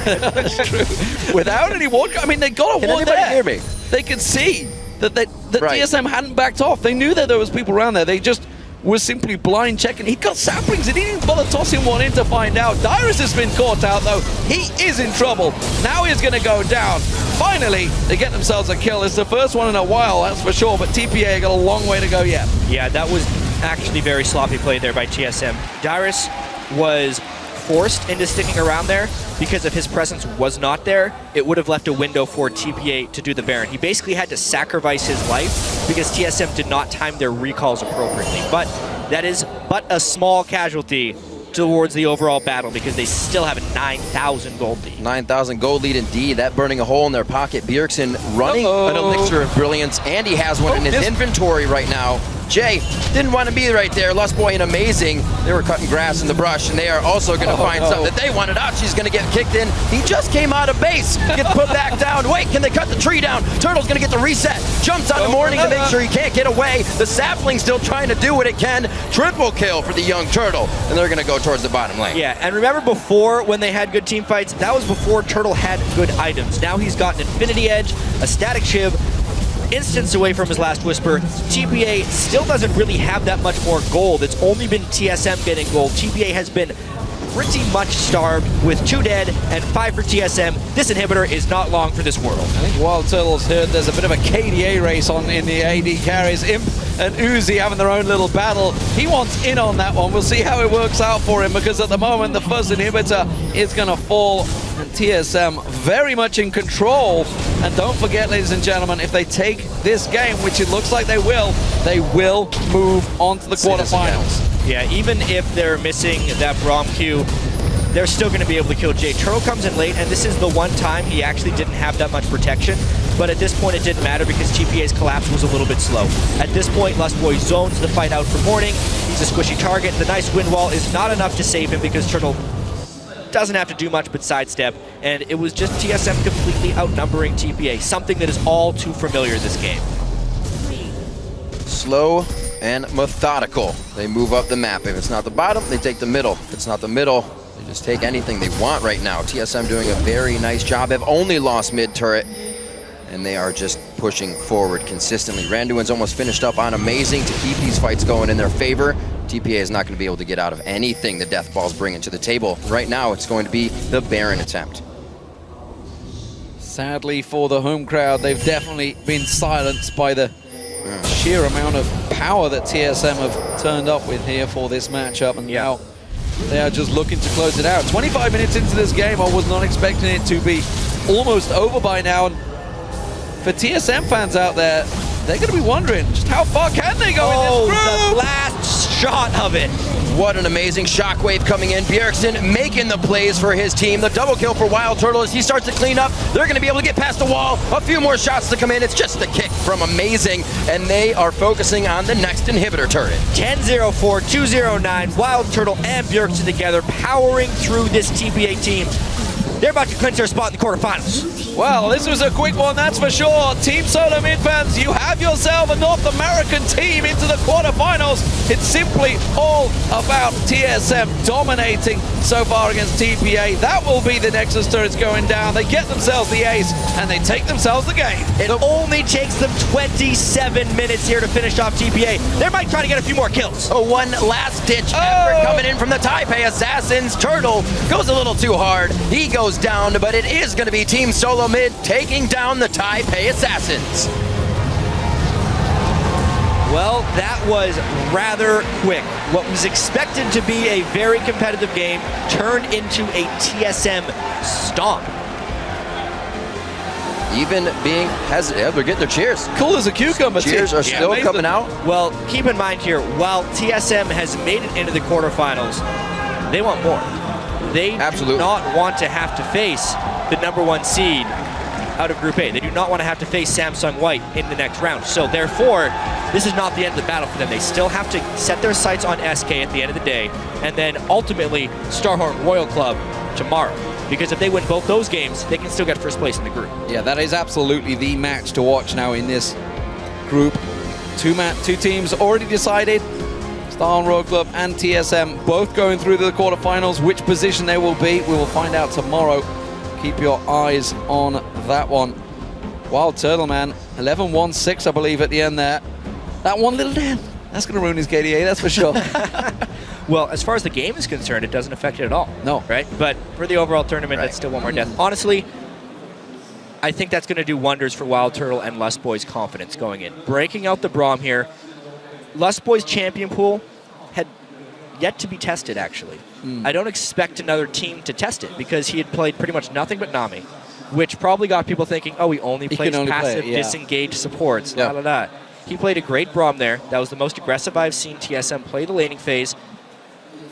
[SPEAKER 15] that's true. Without any ward, I mean, they got a ward there.
[SPEAKER 16] Hear me?
[SPEAKER 15] They could see that TSM hadn't backed off. They knew that there was people around there. They just was simply blind checking. He got saplings and he didn't bother tossing one in to find out. Dyrus has been caught out though. He is in trouble. Now he's going to go down. Finally, they get themselves a kill. It's the first one in a while, that's for sure, but TPA got a long way to go yet.
[SPEAKER 17] Yeah, that was actually very sloppy play there by TSM. Dyrus was forced into sticking around there because if his presence was not there, it would have left a window for TPA to do the Baron. He basically had to sacrifice his life because TSM did not time their recalls appropriately. But that is but a small casualty towards the overall battle because they still have a 9,000 gold lead.
[SPEAKER 16] 9,000 gold lead indeed. That burning a hole in their pocket. Bjergsen running an elixir of brilliance, and he has one in his inventory right now. Jay didn't want to be right there. Lustboy and Amazing, they were cutting grass in the brush, and they are also going to find something that they wanted. Achie's going to get kicked in. He just came out of base, gets put back down. Wait, can they cut the tree down? Turtle's going to get the reset. Jumps on the morning to make sure he can't get away. The sapling's still trying to do what it can. Triple kill for the young Turtle, and they're going to go towards the bottom lane.
[SPEAKER 17] Yeah, and remember before when they had good team fights, that was before Turtle had good items. Now he's got an Infinity Edge, a Static Shiv, instance away from his last Whisper. TPA still doesn't really have that much more gold. It's only been TSM getting gold. TPA has been pretty much starved with 2 dead and 5 for TSM. This inhibitor is not long for this world.
[SPEAKER 15] I think WildTurtle's heard there's a bit of a KDA race on in the AD carries. Imp and Uzi having their own little battle. He wants in on that one. We'll see how it works out for him, because at the moment the first inhibitor is going to fall, and TSM very much in control. And don't forget, ladies and gentlemen, if they take this game, which it looks like they will move on to the quarterfinals.
[SPEAKER 17] Yeah, even if they're missing that Braum Q, they're still going to be able to kill Jay. Turtle comes in late, and this is the one time he actually didn't have that much protection. But at this point, it didn't matter because TPA's collapse was a little bit slow. At this point, Lustboy zones the fight out for Morning. He's a squishy target. The nice wind wall is not enough to save him because Turtle doesn't have to do much but sidestep. And it was just TSM completely outnumbering TPA, something that is all too familiar this game.
[SPEAKER 16] Slow and methodical. They move up the map. If it's not the bottom, they take the middle. If it's not the middle, they just take anything they want right now. TSM doing a very nice job. They've only lost mid turret, and they are just pushing forward consistently. Randuin's almost finished up on Amazing to keep these fights going in their favor. TPA is not going to be able to get out of anything the Death Ball's bringing to the table. Right now, it's going to be the Baron attempt.
[SPEAKER 15] Sadly for the home crowd, they've definitely been silenced by the sheer amount of power that TSM have turned up with here for this matchup, and now they are just looking to close it out. 25 minutes into this game, I was not expecting it to be almost over by now, and for TSM fans out there, they're going to be wondering just how far can they go in this group?
[SPEAKER 17] The last shot of it.
[SPEAKER 16] What an amazing shockwave coming in. Bjergsen making the plays for his team. The double kill for WildTurtle as he starts to clean up. They're going to be able to get past the wall. A few more shots to come in. It's just a kick from Amazing, and they are focusing on the next inhibitor turret.
[SPEAKER 17] 10-0-4, 2-0-9, WildTurtle and Bjergsen together, powering through this TPA team. They're about to clinch their spot in the quarterfinals.
[SPEAKER 15] Well, this was a quick one, that's for sure. Team Solo Mid fans, you have yourself a North American team into the quarterfinals. It's simply all about TSM dominating so far against TPA. That will be the Nexus turrets going down. They get themselves the ace, and they take themselves the game.
[SPEAKER 17] It only takes them 27 minutes here to finish off TPA. They might try to get a few more kills.
[SPEAKER 16] Oh, one last-ditch effort coming in from the Taipei Assassins. Turtle goes a little too hard. He goes down, but it is going to be Team Solo Mid taking down the Taipei Assassins.
[SPEAKER 17] Well, that was rather quick. What was expected to be a very competitive game turned into a TSM stomp.
[SPEAKER 16] Even being hesitant, they're getting their cheers.
[SPEAKER 15] Cool as a cucumber.
[SPEAKER 16] Cheers are still coming out.
[SPEAKER 17] Well, keep in mind here, while TSM has made it into the quarterfinals, they want more. They do not want to have to face the #1 seed out of Group A. They do not want to have to face Samsung White in the next round. So therefore, this is not the end of the battle for them. They still have to set their sights on SK at the end of the day, and then ultimately Starhorn Royal Club tomorrow. Because if they win both those games, they can still get first place in the group.
[SPEAKER 15] Yeah, that is absolutely the match to watch now in this group. Two teams already decided. Starhorn Royal Club and TSM both going through to the quarterfinals. Which position they will be, we will find out tomorrow. Keep your eyes on that one. WildTurtle, man, 11-1-6, I believe, at the end there. That one little damn, that's going to ruin his KDA, that's for sure.
[SPEAKER 17] Well, as far as the game is concerned, it doesn't affect it at all.
[SPEAKER 15] No.
[SPEAKER 17] Right? But for the overall tournament, that's still one more death. Honestly, I think that's going to do wonders for WildTurtle and Lustboy's confidence going in. Breaking out the Braum here. Lustboy's champion pool had yet to be tested, actually. I don't expect another team to test it because he had played pretty much nothing but Nami, which probably got people thinking, oh, he only plays passive, disengaged supports, He played a great Braum there. That was the most aggressive I've seen TSM play the laning phase,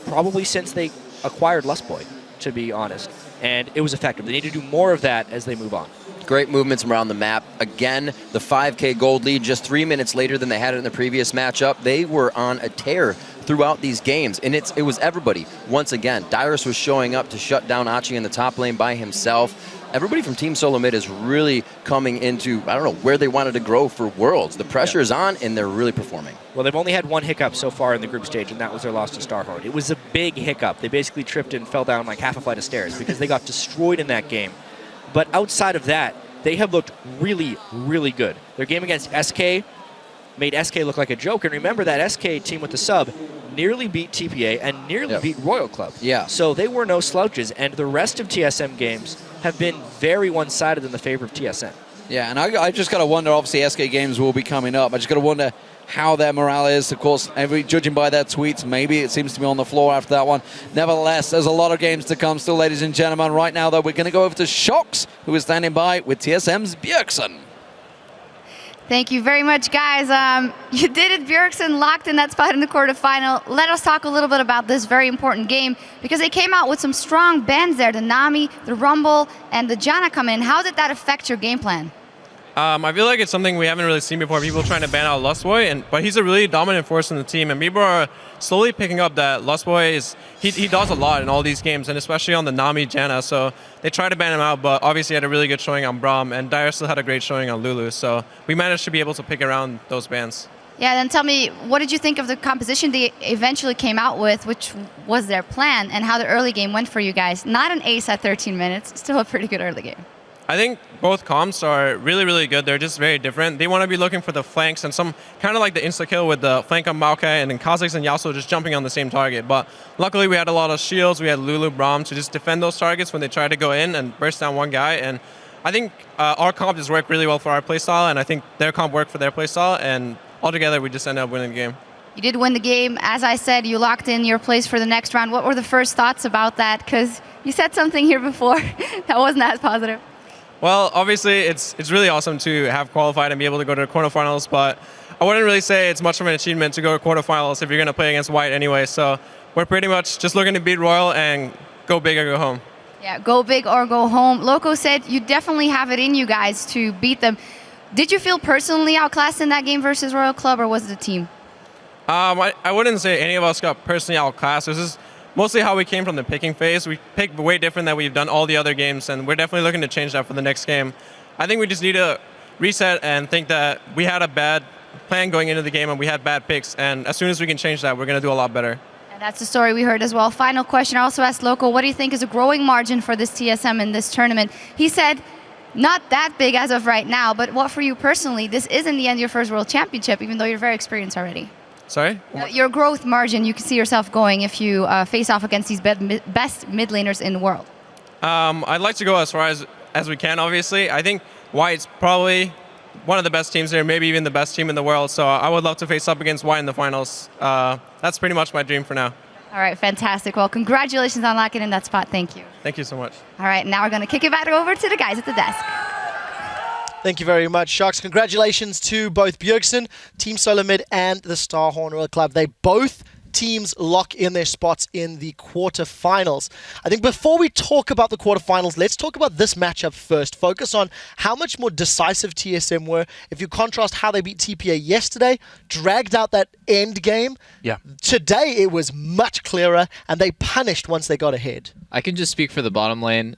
[SPEAKER 17] probably since they acquired Lustboy, to be honest. And it was effective. They need to do more of that as they move on.
[SPEAKER 16] great movements around the map. Again, the 5K gold lead just 3 minutes later than they had it in the previous matchup. They were on a tear throughout these games, and it was everybody. Once again, Dyrus was showing up to shut down Achie in the top lane by himself. Everybody from Team Solo Mid is really coming into, I don't know, where they wanted to grow for Worlds. The pressure is on, and they're really performing.
[SPEAKER 17] Well, they've only had one hiccup so far in the group stage, and that was their loss to Starhorn. It was a big hiccup. They basically tripped and fell down like half a flight of stairs because they got destroyed in that game. But outside of that, they have looked really, really good. Their game against SK made SK look like a joke. And remember that SK team with the sub nearly beat TPA and nearly beat Royal Club.
[SPEAKER 16] Yeah.
[SPEAKER 17] So they were no slouches. And the rest of TSM games have been very one-sided in the favor of TSM.
[SPEAKER 15] Yeah, and I just got to wonder, obviously SK games will be coming up. I just got to wonder how their morale is. Of course, judging by their tweets, maybe it seems to be on the floor after that one. Nevertheless, there's a lot of games to come still, ladies and gentlemen. Right now, though, we're going to go over to Shox, who is standing by with TSM's Bjergsen.
[SPEAKER 8] Thank you very much, guys. You did it. Bjergsen locked in that spot in the quarterfinal. Let us talk a little bit about this very important game because they came out with some strong bans there. The Nami, the Rumble, and the Janna come in. How did that affect your game plan?
[SPEAKER 18] I feel like it's something we haven't really seen before. People trying to ban out Lustboy, but he's a really dominant force in the team, and people are slowly picking up that Lustboy is he does a lot in all these games, and especially on the Nami Janna. So they tried to ban him out, but obviously had a really good showing on Braum, and Dyrus still had a great showing on Lulu. So we managed to be able to pick around those bans.
[SPEAKER 8] Yeah, then tell me, what did you think of the composition they eventually came out with, which was their plan, and how the early game went for you guys? Not an ace at 13 minutes, still a pretty good early game.
[SPEAKER 18] I think both comps are really, really good. They're just very different. They want to be looking for the flanks and some kind of like the insta-kill with the flank on Maokai and then Kha'Zix and Yasuo just jumping on the same target. But luckily we had a lot of shields. We had Lulu, Braum to just defend those targets when they try to go in and burst down one guy. And I think our comp just worked really well for our playstyle, and I think their comp worked for their playstyle. And altogether we just ended up winning the game.
[SPEAKER 8] You did win the game. As I said, you locked in your place for the next round. What were the first thoughts about that? Because you said something here before that wasn't as positive.
[SPEAKER 18] Well, obviously, it's really awesome to have qualified and be able to go to the quarterfinals, but I wouldn't really say it's much of an achievement to go to quarterfinals if you're going to play against White anyway. So we're pretty much just looking to beat Royal and go big or go home.
[SPEAKER 8] Yeah, go big or go home. Loco said you definitely have it in you guys to beat them. Did you feel personally outclassed in that game versus Royal Club, or was it the team?
[SPEAKER 18] I wouldn't say any of us got personally outclassed. This is mostly how we came from the picking phase. We picked way different than we've done all the other games, and we're definitely looking to change that for the next game. I think we just need to reset and think that we had a bad plan going into the game and we had bad picks, and as soon as we can change that, we're going to do a lot better.
[SPEAKER 8] And that's the story we heard as well. Final question, I also asked Loco, what do you think is a growing margin for this TSM in this tournament? He said, not that big as of right now, but what for you personally? This is in the end your first World Championship, even though you're very experienced already.
[SPEAKER 18] Sorry?
[SPEAKER 8] Your growth margin, you can see yourself going if you face off against these best mid laners in the world.
[SPEAKER 18] I'd like to go as far as we can, obviously. I think White's probably one of the best teams here, maybe even the best team in the world. So I would love to face up against White in the finals. That's pretty much my dream for now.
[SPEAKER 8] All right, fantastic. Well, congratulations on locking in that spot. Thank you.
[SPEAKER 18] Thank you so much.
[SPEAKER 8] All right, now we're going to kick it back over to the guys at the desk.
[SPEAKER 10] Thank you very much, Shox. Congratulations to both Bjergsen, Team Solo Mid, and the Starhorn Royal Club. They both teams lock in their spots in the quarterfinals. I think before we talk about the quarterfinals, let's talk about this matchup first. Focus on how much more decisive TSM were. If you contrast how they beat TPA yesterday, dragged out that end game.
[SPEAKER 12] Yeah.
[SPEAKER 10] Today it was much clearer, and they punished once they got ahead.
[SPEAKER 14] I can just speak for the bottom lane.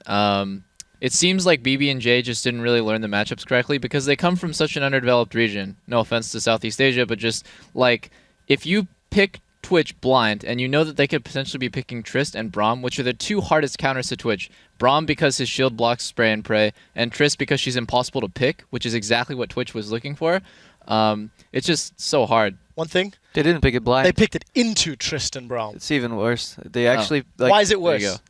[SPEAKER 14] It seems like Bebe and Jay just didn't really learn the matchups correctly because they come from such an underdeveloped region. No offense to Southeast Asia, but just like if you pick Twitch blind and you know that they could potentially be picking Trist and Braum, which are the two hardest counters to Twitch. Braum because his shield blocks spray and pray, and Trist because she's impossible to pick, which is exactly what Twitch was looking for. It's just so hard.
[SPEAKER 10] One thing,
[SPEAKER 11] they didn't pick it blind.
[SPEAKER 10] They picked it into Trist and Braum.
[SPEAKER 11] It's even worse. They actually. Like,
[SPEAKER 10] why is it worse?
[SPEAKER 11] There you go.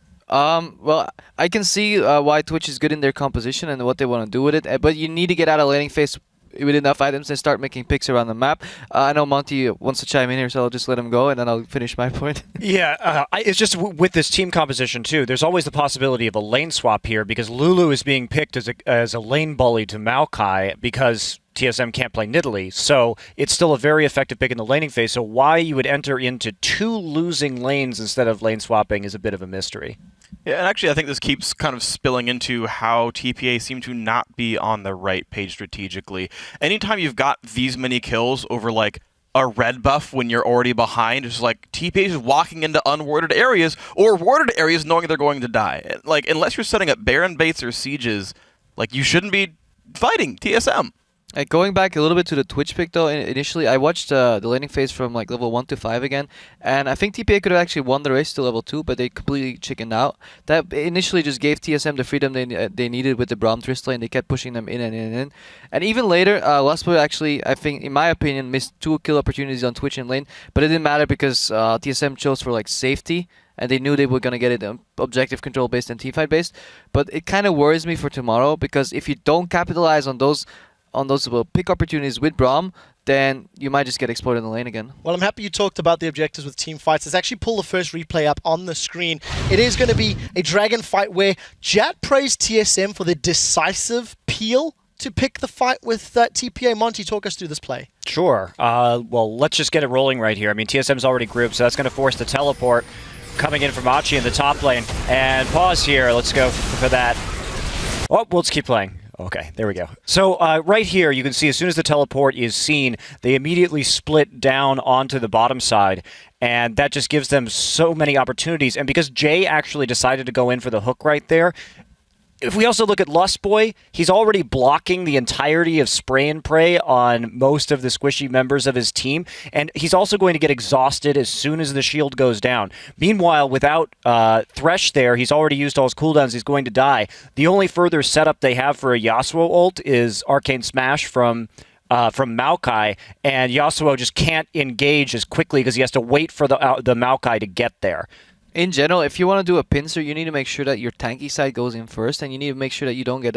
[SPEAKER 11] Well, I can see why Twitch is good in their composition and what they want to do with it, but you need to get out of laning phase with enough items and start making picks around the map. I know Monty wants to chime in here, so I'll just let him go and then I'll finish my point.
[SPEAKER 13] Yeah, it's just with this team composition too, there's always the possibility of a lane swap here because Lulu is being picked as a lane bully to Maokai because TSM can't play Nidalee, so it's still a very effective pick in the laning phase, so why you would enter into two losing lanes instead of lane swapping is a bit of a mystery.
[SPEAKER 12] Yeah, and actually I think this keeps kind of spilling into how TPA seem to not be on the right page strategically. Anytime you've got these many kills over like a red buff when you're already behind, it's like TPA is walking into unwarded areas or warded areas knowing they're going to die. Like, unless you're setting up Baron baits or sieges, like, you shouldn't be fighting TSM.
[SPEAKER 11] Going back a little bit to the Twitch pick though, initially I watched the laning phase from like level 1 to 5 again, and I think TPA could have actually won the race to level 2, but they completely chickened out. That initially just gave TSM the freedom they needed with the Braum Trist lane. They kept pushing them in and in and in. And even later, Lustboy actually, I think, in my opinion, missed 2 kill opportunities on Twitch and lane, but it didn't matter because TSM chose for like safety, and they knew they were going to get it objective control based and teamfight based. But it kind of worries me for tomorrow, because if you don't capitalize on those pick opportunities with Braum, then you might just get exploded in the lane again.
[SPEAKER 10] Well, I'm happy you talked about the objectives with team fights. Let's actually pull the first replay up on the screen. It is going to be a dragon fight where Jat praised TSM for the decisive peel to pick the fight with TPA. Monty, talk us through this play.
[SPEAKER 13] Sure. Well, let's just get it rolling right here. I mean, TSM's already grouped, so that's going to force the teleport coming in from Achie in the top lane. And pause here. Let's go for that. Oh, let's keep playing. Okay, there we go. So right here, you can see as soon as the teleport is seen, they immediately split down onto the bottom side, and that just gives them so many opportunities. And because Jay actually decided to go in for the hook right there, if we also look at Lustboy, he's already blocking the entirety of spray and pray on most of the squishy members of his team, and he's also going to get exhausted as soon as the shield goes down. Meanwhile, without Thresh there, he's already used all his cooldowns, he's going to die. The only further setup they have for a Yasuo ult is Arcane Smash from Maokai, and Yasuo just can't engage as quickly because he has to wait for the Maokai to get there.
[SPEAKER 11] In general, if you want to do a pincer, you need to make sure that your tanky side goes in first, and you need to make sure that you don't get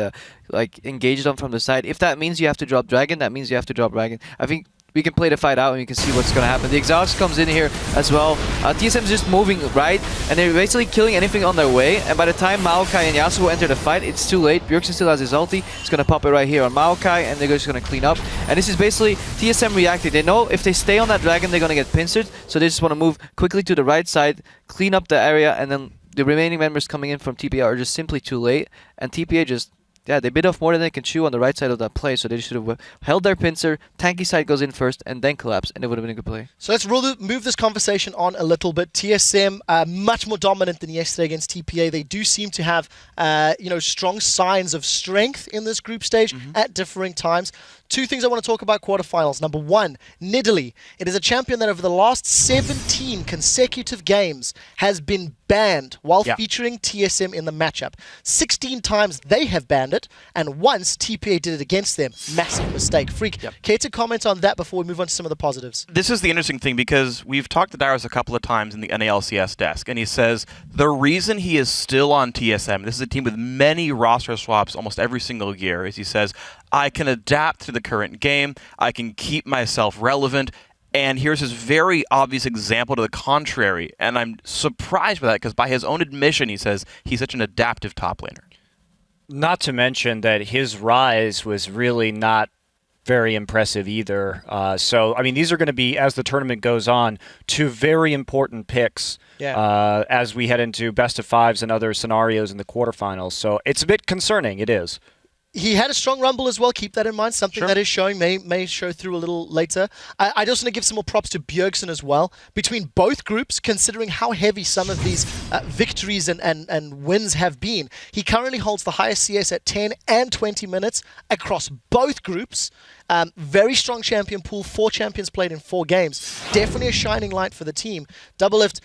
[SPEAKER 11] engaged on from the side. If that means you have to drop dragon, that means you have to drop dragon. I think we can play the fight out and you can see what's going to happen. The exhaust comes in here as well. TSM's just moving right, and they're basically killing anything on their way. And by the time Maokai and Yasuo enter the fight, it's too late. Bjergsen still has his ulti. He's going to pop it right here on Maokai, and they're just going to clean up. And this is basically TSM reacting. They know if they stay on that dragon, they're going to get pincered. So they just want to move quickly to the right side, clean up the area, and then the remaining members coming in from TPA are just simply too late. And TPA just... yeah, they bit off more than they can chew on the right side of that play, so they should have held their pincer, tanky side goes in first, and then collapse, and it would have been a good play.
[SPEAKER 10] So let's move this conversation on a little bit. TSM, much more dominant than yesterday against TPA. They do seem to have, strong signs of strength in this group stage at differing times. 2 things I want to talk about quarterfinals. Number 1, Nidalee. It is a champion that over the last 17 consecutive games has been banned while featuring TSM in the matchup. 16 times they have banned it, and once TPA did it against them. Massive mistake. Freak, care to comment on that before we move on to some of the positives?
[SPEAKER 12] This is the interesting thing, because we've talked to Dyrus a couple of times in the NALCS desk, and he says the reason he is still on TSM, this is a team with many roster swaps almost every single year, is he says, I can adapt to the current game, I can keep myself relevant, and here's his very obvious example to the contrary, and I'm surprised by that, because by his own admission, he says he's such an adaptive top laner.
[SPEAKER 13] Not to mention that his rise was really not very impressive either. So, I mean, these are going to be, as the tournament goes on, 2 very important picks as we head into best of 5s and other scenarios in the quarterfinals. So it's a bit concerning, it is.
[SPEAKER 10] He had a strong rumble as well. Keep that in mind. Something that is showing may show through a little later. I just want to give some more props to Bjergsen as well. Between both groups, considering how heavy some of these victories and wins have been, he currently holds the highest CS at 10 and 20 minutes across both groups. Very strong champion pool. 4 champions played in 4 games. Definitely a shining light for the team. Doublelift.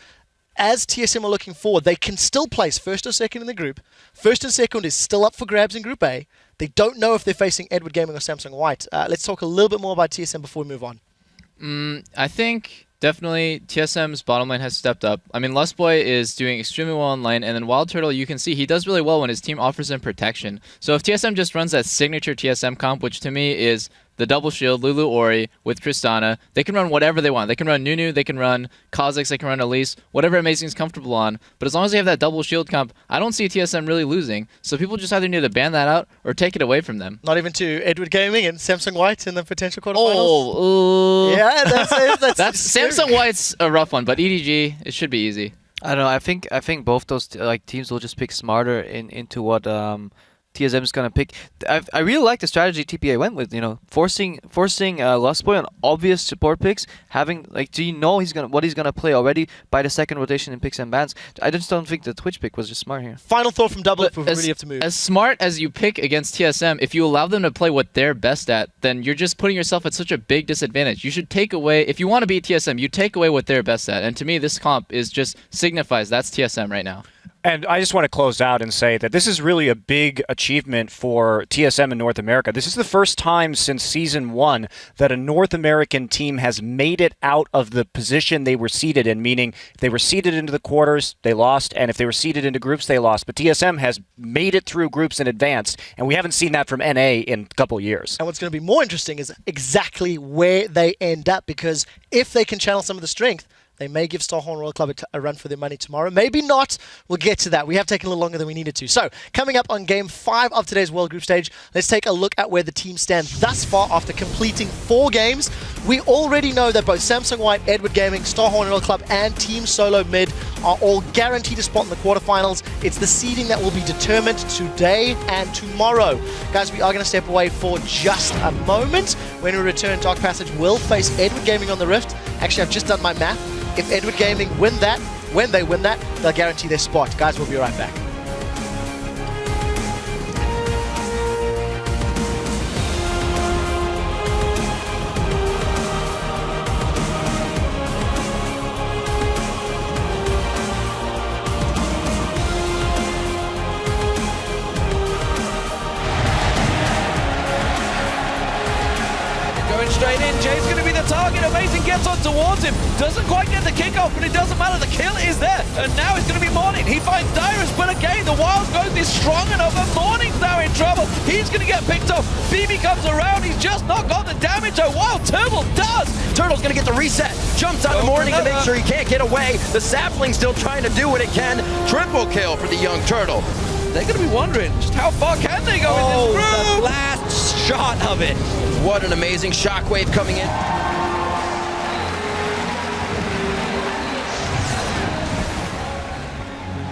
[SPEAKER 10] As TSM are looking forward, they can still place 1st or 2nd in the group. 1st and 2nd is still up for grabs in Group A. They don't know if they're facing Edward Gaming or Samsung White. Let's talk a little bit more about TSM before we move on.
[SPEAKER 14] I think definitely TSM's bottom lane has stepped up. I mean, Lustboy is doing extremely well in lane, and then WildTurtle, you can see he does really well when his team offers him protection. So if TSM just runs that signature TSM comp, which to me is the double shield, Lulu Ori with Tristana, they can run whatever they want. They can run Nunu, they can run Kha'Zix, they can run Elise, whatever Amazing is comfortable on. But as long as they have that double shield comp, I don't see TSM really losing. So people just either need to ban that out or take it away from them.
[SPEAKER 10] Not even to Edward Gaming and Samsung White in the potential quarterfinals?
[SPEAKER 14] Yeah, that's Samsung White's a rough one, but EDG, it should be easy.
[SPEAKER 11] I don't know. I think both those teams will just pick smarter into what TSM is gonna pick. I really like the strategy TPA went with. Forcing Lustboy on obvious support picks. Having do you know what he's gonna play already by the second rotation in picks and bans? I just don't think the Twitch pick was just smart here.
[SPEAKER 10] Final thought from Double if we really have to move.
[SPEAKER 14] As smart as you pick against TSM, if you allow them to play what they're best at, then you're just putting yourself at such a big disadvantage. You should take away, if you want to beat TSM, you take away what they're best at. And to me, this comp is just signifies that's TSM right now.
[SPEAKER 13] And I just want to close out and say that this is really a big achievement for TSM in North America. This is the first time since Season 1 that a North American team has made it out of the position they were seeded in, meaning if they were seeded into the quarters, they lost, and if they were seeded into groups, they lost. But TSM has made it through groups and advanced, and we haven't seen that from NA in a couple years.
[SPEAKER 10] And what's going to be more interesting is exactly where they end up, because if they can channel some of the strength, they may give Starhorn Royal Club a run for their money tomorrow. Maybe not. We'll get to that. We have taken a little longer than we needed to. So, coming up on Game 5 of today's World Group Stage, let's take a look at where the teams stand thus far after completing 4 games. We already know that both Samsung White, Edward Gaming, Starhorn Royal Club, and Team Solo Mid are all guaranteed a spot in the quarterfinals. It's the seeding that will be determined today and tomorrow. Guys, we are going to step away for just a moment. When we return, Dark Passage will face Edward Gaming on the Rift. Actually, I've just done my math. If Edward Gaming win that, when they win that, they'll guarantee their spot. Guys, we'll be right back.
[SPEAKER 15] Going straight in, Jay's going to be the target. Amazing gets on towards him. Doesn't quite get the kickoff, but it doesn't matter. The kill is there. And now it's going to be Morning. He finds Dyrus, but again, the Wild Growth is strong enough. And Morning's now in trouble. He's going to get picked off. Bebe comes around. He's just not got the damage. Oh, WildTurtle does.
[SPEAKER 16] Turtle's going to get the reset. Jumps out of Morning to make sure he can't get away. The Sapling's still trying to do what it can. Triple kill for the young Turtle.
[SPEAKER 15] They're going to be wondering just how far can they go in this group?
[SPEAKER 16] The last shot of it. What an amazing shockwave coming in.